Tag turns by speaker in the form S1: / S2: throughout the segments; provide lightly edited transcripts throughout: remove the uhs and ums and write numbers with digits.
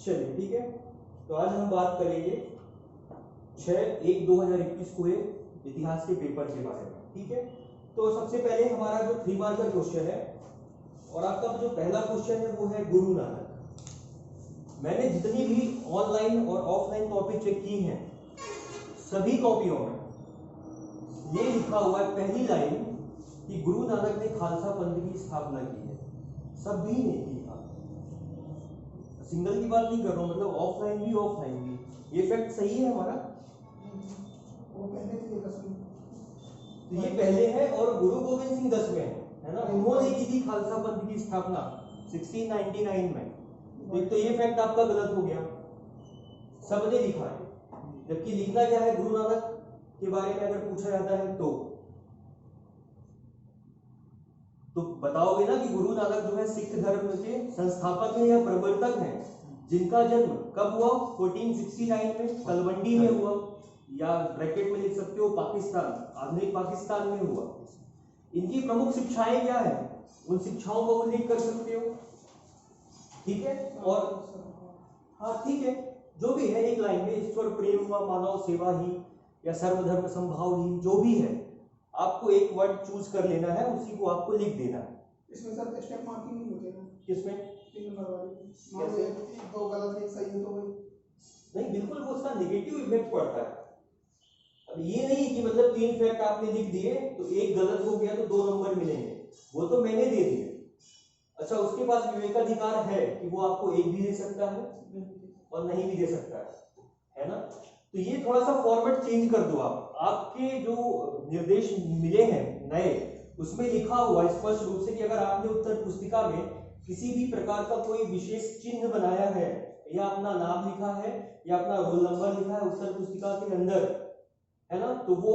S1: चलिए ठीक है, तो आज हम बात करेंगे 6/1/2021 को इतिहास के पेपर के बारे में। ठीक है, तो सबसे पहले हमारा जो 3 मार्कर क्वेश्चन है और आपका जो पहला क्वेश्चन है वो है गुरु नानक। मैंने जितनी भी ऑनलाइन और ऑफलाइन कॉपी चेक की हैं सभी कॉपियों में ये लिखा हुआ है पहली लाइन कि गुरु नानक ने खालसा पंथ की स्थापना की है। सभी ने लिखा, सिंगल की बात नहीं कर रहा हूं, मतलब ऑफलाइन भी ऑफलाइन भी। ये फैक्ट सही है हमारा,
S2: वो पहले थे 10 में,
S1: तो ये पहले है और गुरु गोविंद सिंह 10वें है ना, उन्होंने की थी खालसा पंथ की स्थापना 1699 में। एक तो ये फैक्ट आपका गलत हो गया, सबने लिखा है, जबकि लिखना क्या है गुरु नानक के बारे में अगर पूछा जाता है तो बताओगे ना कि गुरु नानक जो है सिख धर्म के संस्थापक हैं या प्रवर्तक हैं, जिनका जन्म कब हुआ 1469 में तलवंडी में हुआ, या ब्रैकेट में लिख सकते हो पाकिस्तान, आधुनिक पाकिस्तान में हुआ। इनकी प्रमुख शिक्षाएं क्या है, उन शिक्षाओं को उल्लेख कर सकते हो। ठीक है, और हाँ ठीक है, जो भी है एक लाइन में ईश्वर प्रेम व मानव सेवा ही या सर्वधर्म संभाव ही, जो भी है आपको एक वर्ड चूज कर लेना है, उसी को आपको लिख देना है।
S2: इसमें सर स्टेप मार्किंग नहीं होते ना,
S1: किसमें
S2: 3 नंबर वाले मान लो एक दो गलत एक सही है तो वही
S1: नहीं, बिल्कुल वो उसका नेगेटिव इफेक्ट पड़ता है। अब ये नहीं कि मतलब 3 फैक्ट आपने लिख दिए तो एक गलत हो गया तो 2 नंबर मिलेंगे, वो तो मैंने दे दिए। अच्छा, उसके पास विवेकाधिकार है कि वो आपको एक भी दे सकता है और नहीं भी दे सकता है ना। तो ये थोड़ा सा फॉर्मेट चेंज कर दो आप, आपके जो निर्देश मिले हैं नए उसमें लिखा हुआ स्पष्ट रूप से कि अगर आपने उत्तर पुस्तिका में किसी भी प्रकार का कोई विशेष चिन्ह बनाया है या अपना नाम लिखा है या अपना रोल नंबर लिखा है उत्तर पुस्तिका के अंदर, है ना, तो वो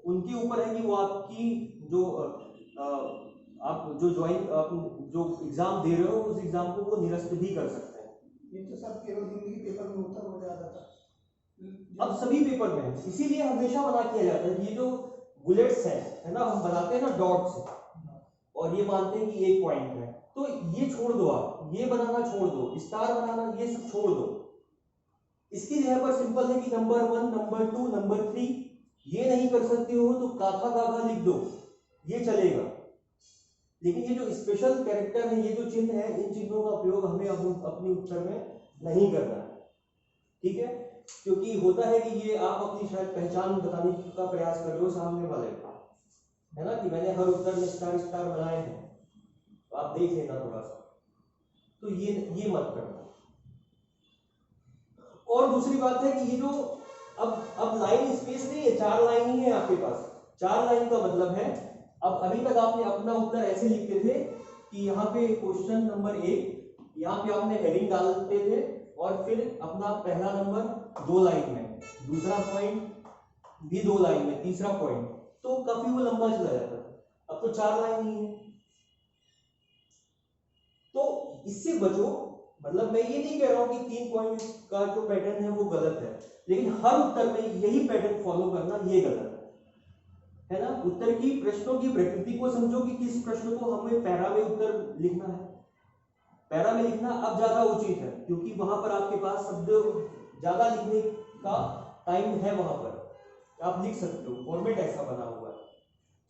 S1: उनके ऊपर है कि वो आपकी जो आप जो जो एग्जाम दे रहे हो उस एग्जाम को वो निरस्त भी कर सकते हैं।
S2: ये तो सब केवल हिंदी के पेपर में होता हो जाता था,
S1: अब सभी पेपर में है, इसीलिए हमेशा मना किया जाता है कि ये जो बुलेट्स है ना, हम बनाते हैं ना डॉट्स और ये मानते हैं कि 1 पॉइंट है, तो ये छोड़ दो, आप ये बनाना छोड़ दो, स्टार बनाना ये सब छोड़ दो। इसकी जगह पर सिंपल है कि नंबर 1 नंबर 2 नंबर 3, ये नहीं कर सकते हो तो काका काका लिख दो, ये चलेगा। लेकिन ये जो स्पेशल कैरेक्टर है, ये जो चिन्ह है, इन चिन्हों का प्रयोग हमें अपने उत्तर में नहीं करना है। ठीक है, क्योंकि होता है कि ये आप अपनी शायद पहचान बताने का प्रयास कर रहे हो सामने वाले को, है ना, कि मैंने हर उत्तर में स्टार स्टार बनाए हैं, तो आप देख लेना थोड़ा सा, तो ये मत करना। और दूसरी बात है कि ये जो अब लाइन स्पेस नहीं है, 4 लाइन ही है आपके पास। 4 लाइन का मतलब है, अब अभी तक आपने अपना उत्तर ऐसे लिखते थे कि यहाँ पे क्वेश्चन नंबर 1, यहाँ पे आपने हेडिंग डालते थे और फिर अपना पहला नंबर 2 लाइन में, दूसरा पॉइंट भी 2 लाइन में, तीसरा पॉइंट, तो काफी वो लंबा चला जाता था। अब तो 4 लाइन ही है, तो इससे बचो। मतलब मैं ये नहीं कह रहा हूं कि 3 पॉइंट का जो पैटर्न है वो गलत है, लेकिन हर उत्तर में यही पैटर्न फॉलो करना ये गलत है ना। उत्तर की प्रश्नों की प्रकृति को समझो कि किस प्रश्न को हमें पैरा में उत्तर लिखना है। पैरा में लिखना अब ज्यादा उचित है क्योंकि वहां पर आपके पास शब्द ज्यादा लिखने का टाइम है, वहां पर आप लिख सकते हो, फॉर्मेट ऐसा बना हुआ है।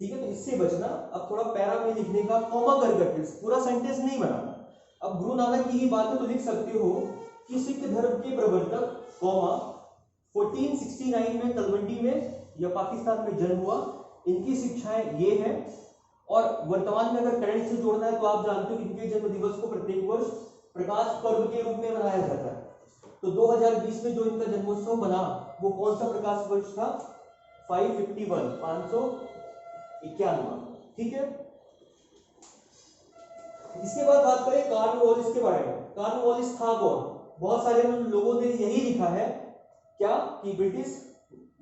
S1: ठीक है, तो इससे बचना। अब थोड़ा पैरा में लिखने का, कॉमा कर करके, पूरा सेंटेंस नहीं बनाना। अब गुरु नानक की ही बात है तो लिख सकते हो कि सिख धर्म के प्रवर्तक, कॉमा 1469 में तलवंडी में या पाकिस्तान में जन्म हुआ, इनकी शिक्षाएं ये हैं। और वर्तमान में अगर करंट से जोड़ना है तो आप जानते हो कि इनके जन्म दिवस को प्रत्येक वर्ष प्रकाश पर्व के रूप में मनाया जाता है। तो 2020 में जो इनका जन्मोत्सव बना वो कौन सा प्रकाश वर्ष था, 551। ठीक है, इसके बाद बात करें कॉर्नवालिस के बारे में। कॉर्नवालिस था कौन? बहुत सारे लोगों ने यही लिखा है क्या कि ब्रिटिश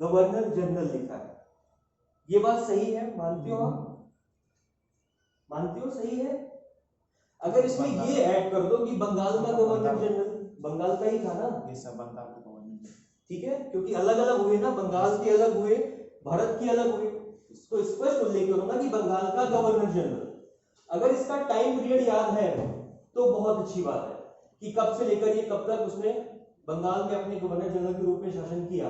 S1: गवर्नर जनरल लिखा है। ये बात सही है, मानते हो आप? मानते हो सही है? अगर इसमें ये ऐड कर दो कि बंगाल का गवर्नर जनरल, बंगाल का ही था ना,
S3: ये सब बंगाल का गवर्नर,
S1: ठीक है, क्योंकि अलग अलग हुए ना, बंगाल के अलग हुए, भारत के अलग हुए, तो स्पष्ट उल्लेख करो ना कि बंगाल का गवर्नर जनरल। अगर इसका टाइम पीरियड याद है तो बहुत अच्छी बात है, कि कब से लेकर ये कब तक उसने बंगाल में अपने गवर्नर जनरल के रूप में शासन किया,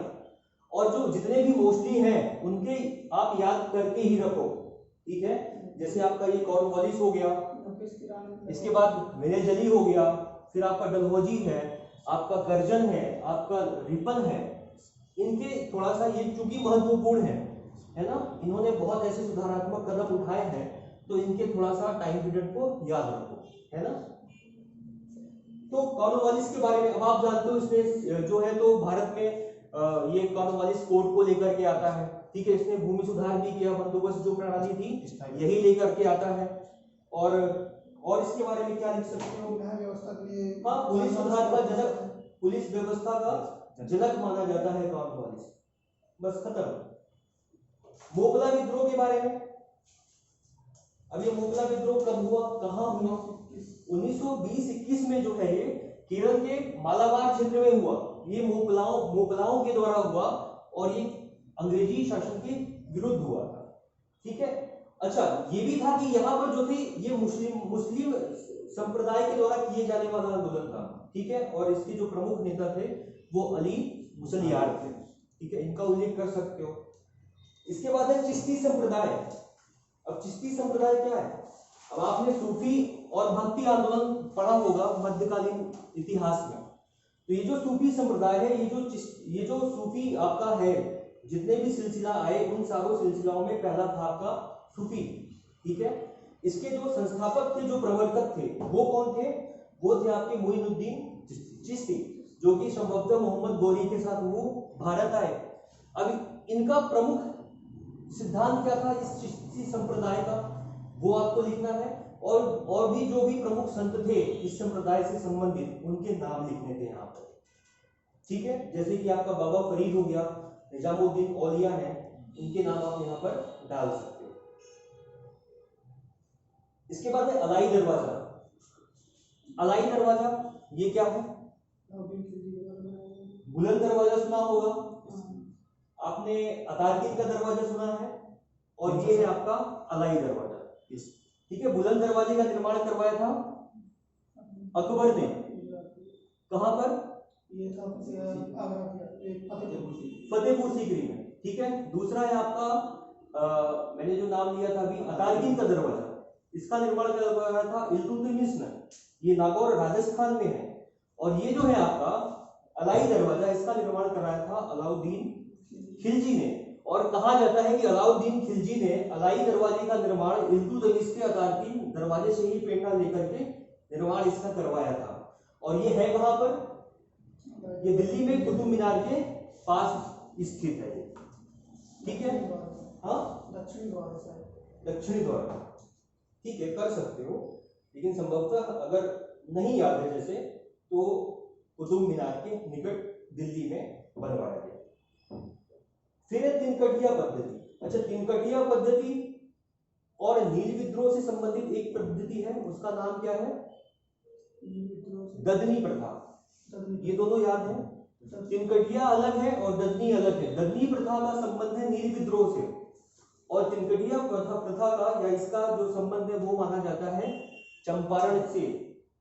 S1: और जो जितने भी मोस्टली हैं उनके आप याद करके ही रखो, ठीक है। जैसे आपका ये कॉर्नवालिस हो गया, इसके बाद वेनेजली हो गया, फिर आपका डलहौजी है, आपका कर्जन है, आपका रिपन है। इनके थोड़ा सा ये चूंकि महत्वपूर्ण है ना, इन्होंने बहुत ऐसे सुधारात्मक कदम उठाए हैं, तो इनके थोड़ा सा टाइम पीरियड को याद रखो, है ना। तो कॉर्नवालिस के बारे में अब आप जानते हो, इसने जो है तो भारत में ये कॉर्नवालिस कोड को लेकर के आता है, ठीक है। इसने भूमि सुधार भी किया, बंदोबस्त जो प्रणाली थी यही लेकर के आता है। और इसके बारे में क्या लिख सकते हो,
S2: न्याय व्यवस्था के लिए,
S1: हाँ, पुलिस सुधार का जनक, पुलिस व्यवस्था का जनक माना जाता है कॉर्नवालिस। बस खत्म। मोपला विद्रोह के बारे में, अब ये मोपला विद्रोह कब हुआ, कहां हुआ? 1920-21 में जो है ये केरल के मालाबार क्षेत्र में हुआ। ये मोपलाओं के द्वारा हुआ और ये अंग्रेजी शासन के विरुद्ध हुआ था, ठीक है। अच्छा, ये भी था कि यहाँ पर जो थे ये मुस्लिम संप्रदाय के द्वारा किए जाने वाला आंदोलन था, ठीक है। और इसके जो प्रमुख नेता थे वो अली मुसलियार थे, ठीक है, इनका उल्लेख कर सकते हो। इसके बाद है चिश्ती संप्रदाय। अब चिश्ती संप्रदाय क्या है? अब आपने सूफी और भक्ति आंदोलन पढ़ा होगा मध्यकालीन इतिहास में। तो ये जो सूफी संप्रदाय है, ये जो सूफी आपका है, जितने भी सिलसिला आए उन सारों सिलसिलाओं में पहला था आपका सूफी, ठीक है। इसके जो संस्थापक थे, जो प्रवर्तक थे, वो कौन थे? वो थे आपके मोइनुद्दीन चिश्ती, जो कि संभवतः मोहम्मद गौरी के साथ वो भारत आए। अब इनका प्रमुख सिद्धांत क्या था इस चिश्ती संप्रदाय का, वो आपको लिखना है। और भी जो भी प्रमुख संत थे इस संप्रदाय से संबंधित, उनके नाम लिखने थे यहाँ पर, ठीक है। जैसे कि आपका बाबा फरीद हो गया, निजामुद्दीन औलिया है, इनके नाम आप यहाँ पर डाल सकते हो। इसके बाद है अलाई दरवाजा। अलाई दरवाजा ये क्या है? बुलंद दरवाजा सुना होगा आपने, अतारकीन का दरवाजा सुना है, और ये है आपका अलाई दरवाजा, ठीक है। बुलंद दरवाजे का निर्माण करवाया था अकबर ने, कहां पर?
S2: ये था
S1: फतेहपुर सीकरी में, ठीक है। दूसरा है आपका मैंने जो नाम लिया था अभी, अतारकीन का दरवाजा, इसका निर्माण करवाया था इल्तुतमिश ने, ये नागौर राजस्थान में है। और ये जो है आपका अलाई दरवाजा, इसका निर्माण कराया था अलाउद्दीन खिलजी ने। और कहा जाता है कि अलाउद्दीन खिलजी ने अलाई दरवाजे का निर्माण इल्तुतमिश के अतारकीन दरवाजे से ही प्रेरणा लेकर के निर्माण इसका करवाया था। और ये है कहां पर? ये दिल्ली में कुतुब मीनार के पास स्थित है, ठीक है। हाँ, दक्षिणी द्वार, ठीक है, कर सकते हो, लेकिन संभवतः अगर नहीं याद है जैसे, तो कुतुब मीनार के निकट दिल्ली में बनवाया गया। फिर है तिनकटिया पद्धति। अच्छा, तिनकटिया पद्धति और नील विद्रोह से संबंधित एक पद्धति है, उसका नाम क्या है? ददनी प्रथा। ये दोनों याद है, तिनकटिया अलग है और ददनी अलग है। ददनी प्रथा का संबंध है नील विद्रोह से, और तिनकटिया प्रथा का या इसका जो संबंध है वो माना जाता है चंपारण से,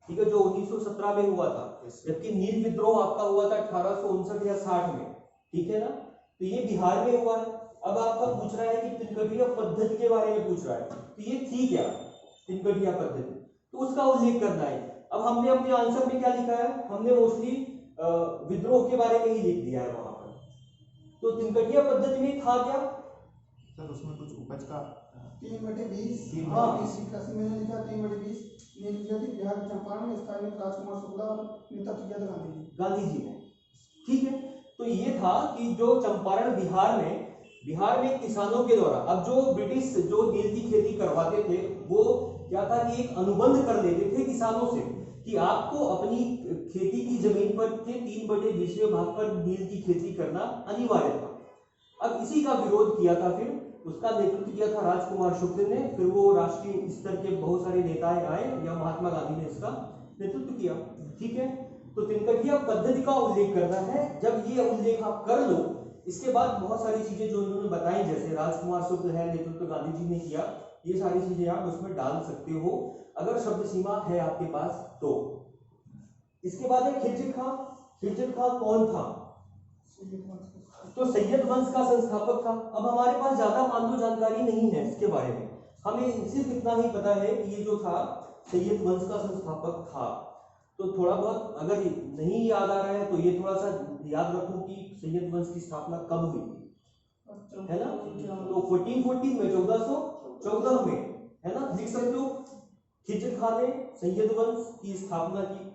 S1: ठीक है, जो 1917 में हुआ था। जबकि नील विद्रोह आपका हुआ था 1859 या 60 में, ठीक है ना। तो ये बिहार में हुआ है। अब आपका पूछ रहा है कि तिनकटिया पद्धति के बारे में पूछ रहा है, तो ये थी क्या तिनकटिया पद्धति, तो उसका उल्लेख करना है। अब हमने अपने आंसर में क्या लिखा है? हमने मोस्टली विद्रोह के बारे में ही लिख दिया है वहां पर। तो तिनकटिया पद्धति में था क्या
S3: सर? उसमें कुछ उपज का
S2: 3/20,
S1: हाँ,
S2: 20 मैंने लिखा 3/20 बिहार के चंपारण में स्थानीय राजकुमार शुक्ला और नेतृत्व किया था
S1: गांधी जी ने, ठीक है। तो ये था कि जो चंपारण बिहार में किसानों के द्वारा, अब जो ब्रिटिश जो नील की खेती करवाते थे वो क्या था कि एक अनुबंध कर लेते थे किसानों से कि आपको अपनी खेती की जमीन पर के 3/20 भाग पर नील की खेती करना अनिवार्य था। अब इसी का विरोध किया था, फिर उसका नेतृत्व किया था राजकुमार शुक्ल ने। फिर वो राष्ट्रीय स्तर के बहुत सारे नेताएं आए या महात्मा गांधी ने इसका नेतृत्व किया, ठीक है। तो तिनकटिया पद्धति का उल्लेख करना है। जब ये उल्लेख आप कर लो, इसके बाद बहुत सारी चीजें जो इन्होंने बताई, जैसे राजकुमार शुक्ल है, नेतृत्व गांधी जी ने किया, ये सारी चीजें आप उसमें डाल सकते हो अगर शब्द सीमा है आपके पास तो। इसके बाद है खिलजी खां। खिलजी खां कौन था? तो सैयद वंश का संस्थापक था। अब हमारे पास ज्यादा मान लो जानकारी नहीं है इसके बारे में, हमें सिर्फ इतना ही पता है कि ये जो था सैयद वंश का संस्थापक था। तो थोड़ा बहुत अगर नहीं याद आ रहा है तो ये थोड़ा सा याद रखो कि सैयद वंश की स्थापना कब हुई थी, है ना? तो 1414 में, 1414 में, है ना? लिख सकते हो खिलजी खां ने सैयद वंश की स्थापना की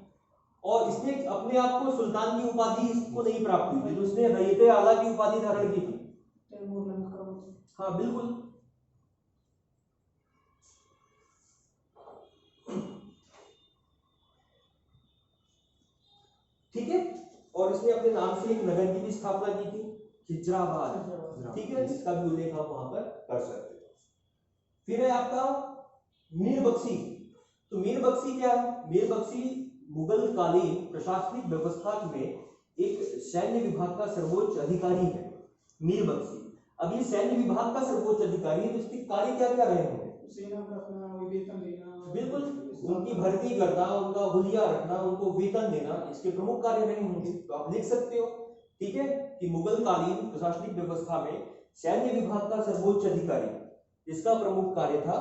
S1: और इसने अपने आप को सुल्तान की उपाधि इसको नहीं प्राप्त हुई थी, तो उसने रईयत आला की उपाधि धारण की थी। हाँ बिल्कुल। ठीक है, और इसने अपने नाम से एक नगर की भी स्थापना की थी, खिजराबाद। ठीक है, इसका भी उल्लेख आप वहां पर कर सकते हो। फिर है आपका मीर बख्शी। तो मीर बख्शी क्या है? मीर बख्शी मुगल कालीन प्रशासनिक व्यवस्था में एक सैन्य विभाग का सर्वोच्च अधिकारी है, मीर बख्शी। अब ये सैन्य विभाग का सर्वोच्च अधिकारी है, तो इसके कार्य क्या क्या रहे होंगे? बिल्कुल, उनकी भर्ती करना, उनका हुलिया रखना, उनको वेतन देना, इसके प्रमुख कार्य रहे होंगे। तो आप लिख सकते हो, ठीक है, कि मुगल कालीन प्रशासनिक व्यवस्था में सैन्य विभाग का सर्वोच्च अधिकारी, इसका प्रमुख कार्य था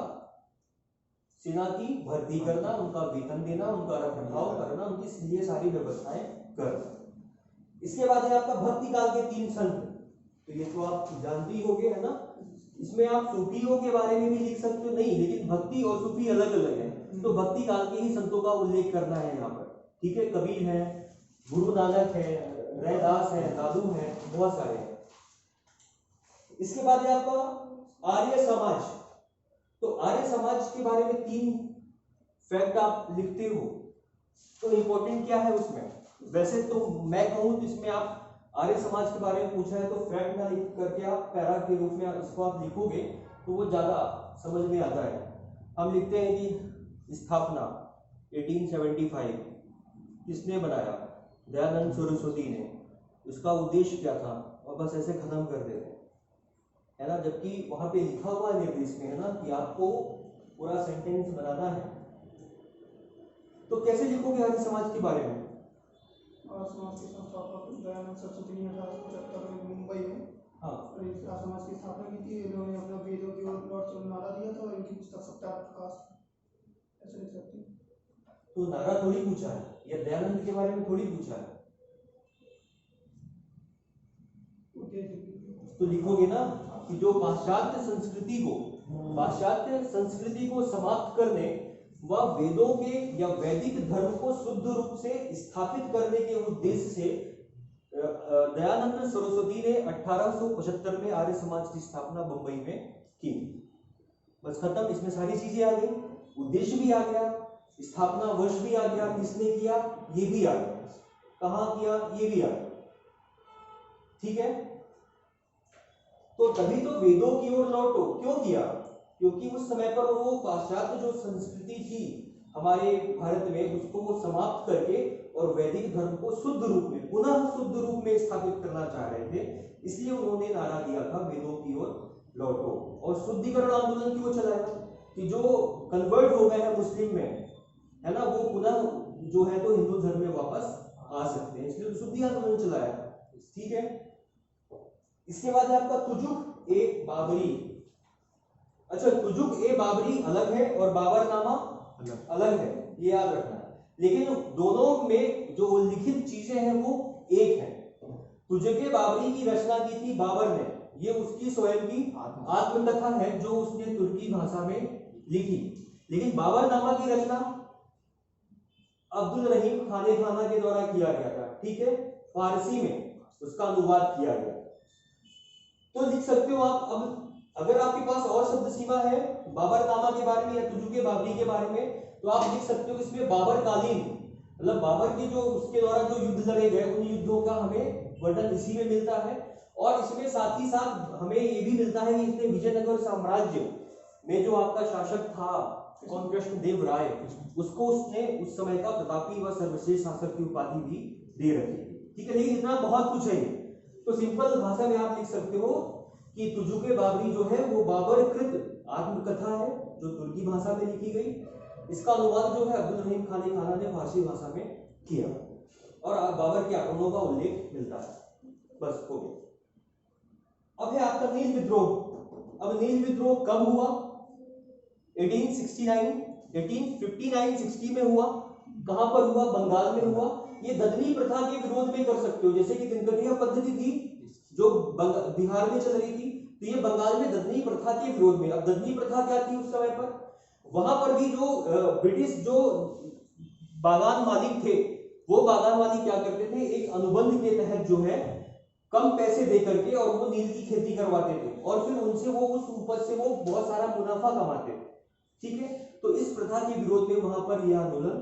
S1: सेना की भर्ती करना, उनका वेतन देना, उनका रखरखाव करना, उनकी लिए सारी व्यवस्थाएं करना। इसके बाद है आपका भक्ति काल के 3 संत। तो ये तो आप जानते ही होंगे, है ना? इसमें आप सूफियों के बारे में भी लिख सकते हो, नहीं, लेकिन भक्ति और सूफी अलग अलग है, तो भक्ति काल के ही संतों का उल्लेख करना है यहाँ पर। ठीक है, कबीर है, गुरु नानक है, रैदास है, दादू है, बहुत सारे हैं। इसके बाद है आपका आर्य समाज। तो आर्य समाज के बारे में 3 फैक्ट आप लिखते हो, तो इंपॉर्टेंट क्या है उसमें? वैसे तो मैं कहूं तो इसमें आप आर्य समाज के बारे में पूछा है तो फैक्ट ना लिख करके आप पैरा के रूप में इसको आप लिखोगे तो वो ज्यादा समझ में आता है। हम लिखते हैं कि स्थापना 1875 किसने बनाया? दयानंद सरस्वती ने। उसका उद्देश्य क्या था? और बस ऐसे खत्म कर देते हैं, है ना? जबकि वहां पे लिखा हुआ है निर्देश में, है ना, कि आपको पूरा सेंटेंस बनाना है। तो कैसे लिखोगे आर्य समाज के बारे में?
S2: और समाज के संस्थापक दयानंद सरस्वती ने 1875 में मुंबई में समाज की स्थापना की थी। इन्होंने अपना वेदों की ओर लौट चल नारा दिया था और इनकी पुस्तक सत्याग्रह प्रकाश, ऐसे लिख सकते हैं।
S1: तो नारा थोड़ी पूछा है, या दयानंद के बारे में थोड़ी पूछा है, तो लिखोगे ना कि जो पाश्चात्य संस्कृति को समाप्त करने व वेदों के या वैदिक धर्म को शुद्ध रूप से स्थापित करने के उद्देश्य से दयानंद सरस्वती ने 1875 में आर्य समाज की स्थापना मुंबई में की। बस खत्म, इसमें सारी चीजें आ गई, उद्देश्य भी आ गया, स्थापना वर्ष भी आ गया, किसने किया ये भी आ गया, कहां किया ये भी आ गया। ठीक है, तो तभी तो वेदों की ओर लौटो क्यों किया? क्योंकि उस समय पर वो पाश्चात्य जो संस्कृति थी हमारे भारत में, उसको वो समाप्त करके और वैदिक धर्म को शुद्ध रूप में, पुनः शुद्ध रूप में स्थापित करना चाह रहे थे। इसलिए उन्होंने नारा दिया था वेदों की ओर लौटो, और शुद्धिकरण आंदोलन क्यों चलाया कि जो कन्वर्ट हो गए हैं मुस्लिम में, है ना, वो पुनः जो है तो हिंदू धर्म में वापस आ सकते हैं, इसलिए शुद्धि आंदोलन चलाया। ठीक है, इसके बाद है आपका तुजुक ए बाबरी। अच्छा, तुजुक ए बाबरी अलग है और बाबरनामा अलग है, ये याद रखना है, लेकिन दोनों में जो लिखित चीजें हैं वो एक है। तुजुक ए बाबरी की रचना की थी बाबर ने, ये उसकी स्वयं की आत्मकथा है जो उसने तुर्की भाषा में लिखी। लेकिन बाबरनामा की रचना अब्दुल रहीम खाने खाना के द्वारा किया गया था। ठीक है, फारसी में उसका अनुवाद किया गया। तो लिख सकते हो आप, अब अगर आपके पास और शब्द सीमा है बाबरनामा के बारे में या तुजुक ए बाबरी के बारे में, तो आप लिख सकते हो इसमें बाबर कालीन, मतलब बाबर के जो उसके द्वारा जो युद्ध लड़े गए उन युद्धों का हमें वर्णन इसी में मिलता है। और इसमें साथ ही साथ हमें ये भी मिलता है कि इसने विजयनगर साम्राज्य में जो आपका शासक था कौन, कृष्णदेव राय, उसको उसने उस समय का प्रतापी व सर्वश्रेष्ठ शासक की उपाधि भी दे रखी। ठीक है, लेकिन इतना बहुत कुछ है, तो सिंपल भाषा में आप लिख सकते हो कि तुजुक ए बाबरी जो है वो बाबर कृत आत्मकथा है जो तुर्की भाषा में लिखी गई। इसका अनुवाद जो है अब्दुल रहीम खाने खाना ने फारसी भाषा में किया और बाबर के आक्रमणों का उल्लेख मिलता है। बस हो गया। अब है आपका नील विद्रोह। अब नील विद्रोह कब हुआ? 1869, 1859-60 में हुआ। कहां पर हुआ? बंगाल में हुआ। ये ददनी प्रथा के विरोध में कर सकते हो, जैसे कि दिनकरिया पद्धति थी जो बिहार में चल रही थी, तो ये बंगाल में ददनी प्रथा के विरोध में। अब ददनी प्रथा क्या थी उस समय पर? वहां पर भी जो ब्रिटिश जो बागान मालिक थे, वो बागान मालिक क्या करते थे, एक अनुबंध के तहत जो है कम पैसे दे करके और वो नील की खेती करवाते थे और फिर उनसे वो उस उपज से वो बहुत सारा मुनाफा कमाते थे। ठीक है, तो इस प्रथा के विरोध में वहां पर यह आंदोलन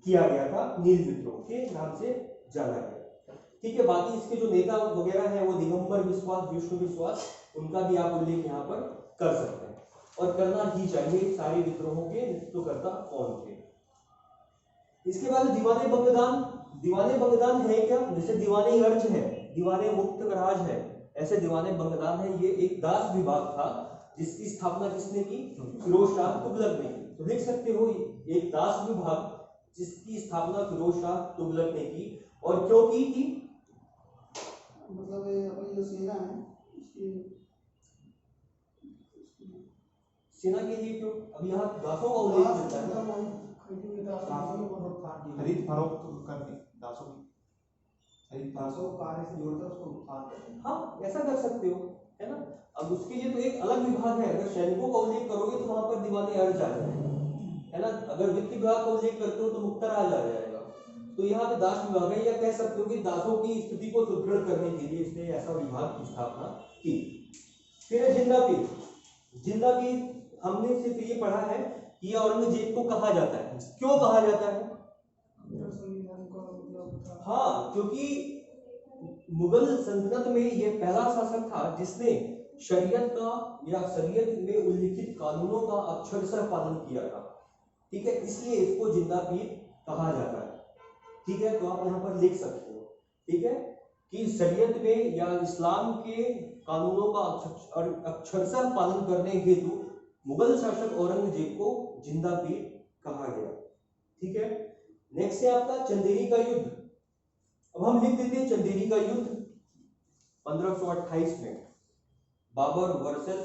S1: किया गया था, नील विद्रोह के नाम से जाना गया। ठीक है, बाकी इसके जो नेता वगैरह हैं वो दिगंबर विश्वास, विष्णु विश्वास, उनका भी आप उल्लेख यहाँ पर कर सकते हैं और करना ही चाहिए। सारे विद्रोहों के नेतृत्वकर्ता कौन थे? इसके बाद दीवाने बंगदान। दीवाने बंगदान है क्या? जैसे दीवाने अर्ज है, दीवाने मुक्त राज है, ऐसे दीवाने बंगदान है। ये एक दास विभाग था जिसकी स्थापना किसने की? फिरोज शाह तुगलक ने की। तो लिख सकते हो एक दास विभाग जिसकी स्थापना फिरोज शाह तुगलक ने की। और क्यों की थी?
S2: मतलब ये अपनी जो सेना है उसकी
S1: सेना के लिए क्यों? अब यहाँ दासों का उल्लेख मिलता है ना,
S3: खरीद फरोख्त करने दासों की, खरीद
S4: दासों को कार्य से जोड़कर उसको उत्थान करते हैं।
S1: हाँ ऐसा कर सकते हो, है ना। अब उसके लिए तो एक अलग विभाग है। अगर सैनिकों का उल्लेख करोगे तो वहां पर दीवाने अर्ज आ जाएगा, है ना। अगर वित्त विभाग का उल्लेख करते हो तो मुक्तराज आ जाएगा। तो यहाँ पे दास विभाग है, या कह सकते हो कि दासों की स्थिति को सुदृढ़ करने के लिए इसने ऐसा विभाग की स्थापना की। फिर है जिंदा पीर। जिंदा पीर हमने सिर्फ ये पढ़ा है कि औरंगजेब को कहा जाता है। क्यों कहा जाता है? हाँ, क्योंकि मुगल सल्तनत में ये पहला शासक था जिसने शरीयत का या शरीयत में उल्लिखित कानूनों का अक्षरशः पालन किया था। ठीक है, इसलिए इसको जिंदा पीर कहा जाता है। ठीक है, तो आप यहाँ पर लिख सकते हो, ठीक है, कि शरीयत में या इस्लाम के कानूनों का अक्षरशः पालन करने हेतु मुगल शासक औरंगजेब को जिंदा पीर कहा गया। ठीक है, नेक्स्ट है आपका चंदेरी का युद्ध। अब हम लिख देते हैं चंदेरी का युद्ध 1528 में बाबर वर्सेस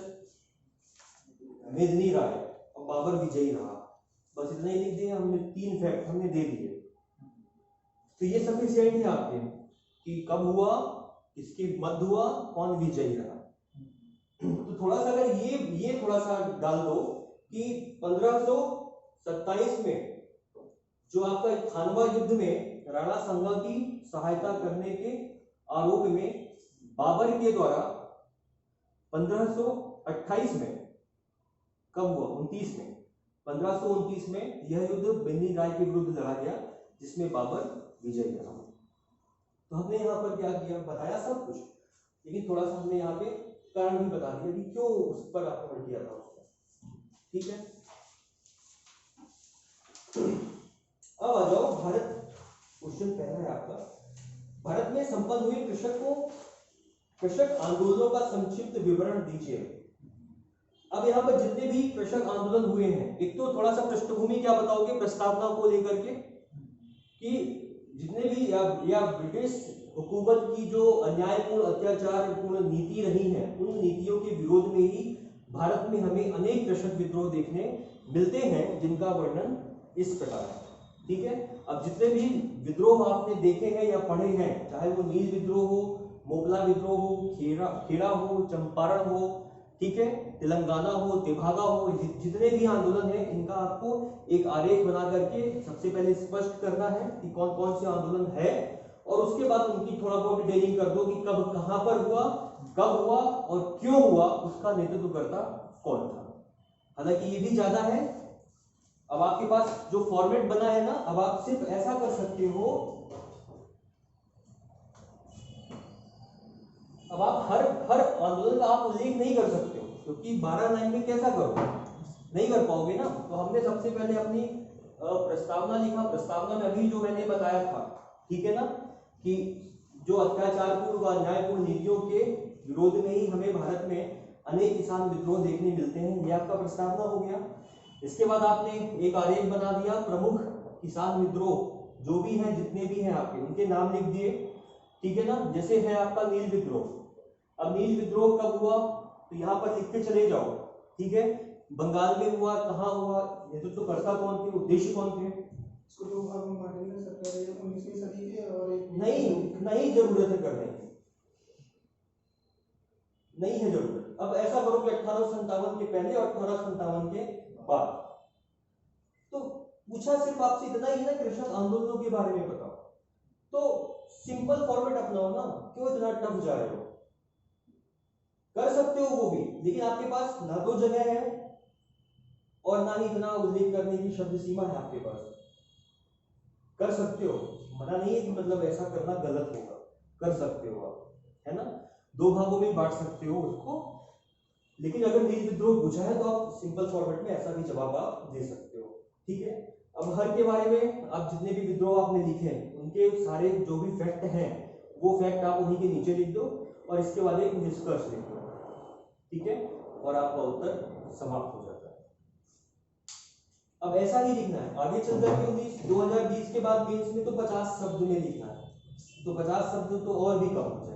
S1: मेदिनी राय, और बाबर विजयी रहा। बस इतना ही लिख दिया हमने, 3 फैक्ट हमने दे दिए। तो ये सफिशिएंट है आपके कि कब हुआ, किसकी मत हुआ, कौन विजयी रहा। तो थोड़ा सा अगर ये थोड़ा सा डाल दो कि 1527 में जो आपका खानवा युद्ध में राणा संगा की सहायता करने के आरोप में बाबर के द्वारा 1528 में कब हुआ? 29 में, 1529 में यह युद्ध मेदिनी राय के विरुद्ध लड़ा गया जिसमें बाबर विजयी रहा। तो हमने यहाँ पर क्या किया, बताया सब कुछ, लेकिन थोड़ा सा हमने यहाँ पे कारण भी बता दिया कि क्यों उस पर आक्रमण किया था उसने। ठीक है, अब आ जाओ भारत। क्वेश्चन पहला है आपका, भारत में संपन्न हुए कृषक आंदोलनों का संक्षिप्त विवरण दीजिए। अब यहाँ पर जितने भी कृषक आंदोलन हुए हैं, एक तो थोड़ा सा पृष्ठभूमि क्या बताओगे प्रस्तावना को लेकर के, कि जितने भी या ब्रिटिश हुकूमत की जो अन्यायपूर्ण अत्याचारपूर्ण नीति रही है, उन नीतियों के विरोध में ही भारत में हमें अनेक कृषक विद्रोह देखने मिलते हैं, जिनका वर्णन इस प्रकार है। ठीक है, अब जितने भी विद्रोह आपने देखे हैं या पढ़े हैं, चाहे वो नील विद्रोह हो, मोगला विद्रोह हो, खेड़ा हो, चंपारण हो, ठीक है, तेलंगाना हो, तेभागा हो, जितने भी आंदोलन है, इनका आपको एक आरेख बना करके सबसे पहले स्पष्ट करना है कि कौन कौन से आंदोलन है, और उसके बाद उनकी थोड़ा बहुत डिटेलिंग कर दो कि कब कहां पर हुआ, कब हुआ और क्यों हुआ, उसका नेतृत्वकर्ता कौन था। हालांकि ये भी ज्यादा है। अब आपके पास जो फॉर्मेट बना है ना, अब आप सिर्फ ऐसा कर सकते हो, अब आप हर आंदोलन का आप उल्लेख नहीं कर सकते हो, क्योंकि 12 लाइन में कैसा करोगे, नहीं कर पाओगे ना। तो हमने सबसे पहले अपनी प्रस्तावना लिखा। प्रस्तावना में अभी जो मैंने बताया था, ठीक है ना, कि जो अत्याचारपूर्ण व अन्यायपूर्ण नीतियों के विरोध में ही हमें भारत में अनेक किसान विद्रोह देखने मिलते हैं, ये आपका प्रस्तावना हो गया। इसके बाद आपने एक आरेख बना दिया प्रमुख किसान विद्रोह जो भी हैं, जितने भी हैं आपके, उनके नाम लिख दिए, ठीक है ना। जैसे है आपका नील विद्रोह, अब नील विद्रोह कब हुआ तो यहाँ पर लिखते चले जाओ, ठीक है। बंगाल में हुआ, कहाँ हुआ, नेतृत्वकर्ता कौन थे, उद्देश्य कौन थे,
S2: इसको दो भागों में बांटेंगे सर, पहले 19वीं सदी के और एक
S1: नहीं जरूरत है करने की, नहीं है जरूरत। अब ऐसा करो कि 1857 के पहले और 1857 के बाद। तो पूछा सिर्फ आपसे इतना ही ना, कृषक आंदोलनों के बारे में बताओ, तो सिंपल फॉर्मेट अपनाओ ना, क्यों इतना टफ जा रहे हो। कर सकते हो वो भी, लेकिन आपके पास ना तो जगह है और ना ही इतना उल्लेख करने की शब्द सीमा है आपके पास। कर सकते हो, मना नहीं है कि मतलब ऐसा करना गलत होगा, कर सकते हो आप, है ना। दो भागों में बांट सकते हो उसको, लेकिन अगर नील विद्रोह पूछा है तो आप सिंपल फॉर्मेट में ऐसा भी जवाब आप दे सकते हो, ठीक है। अब हर के बारे में आप जितने भी विद्रोह आपने लिखे हैं उनके सारे जो भी फैक्ट हैं वो फैक्ट आप उन्हीं के नीचे लिख दो और इसके बाद एक निष्कर्ष लिख दो, ठीक है, और आपका उत्तर समाप्त हो जाता है। अब ऐसा ही लिखना है, आगे चल करके 2020 के बाद मेंस में तो 50 शब्द में लिखना है, तो 50 शब्द तो और भी कम हो जाएगा।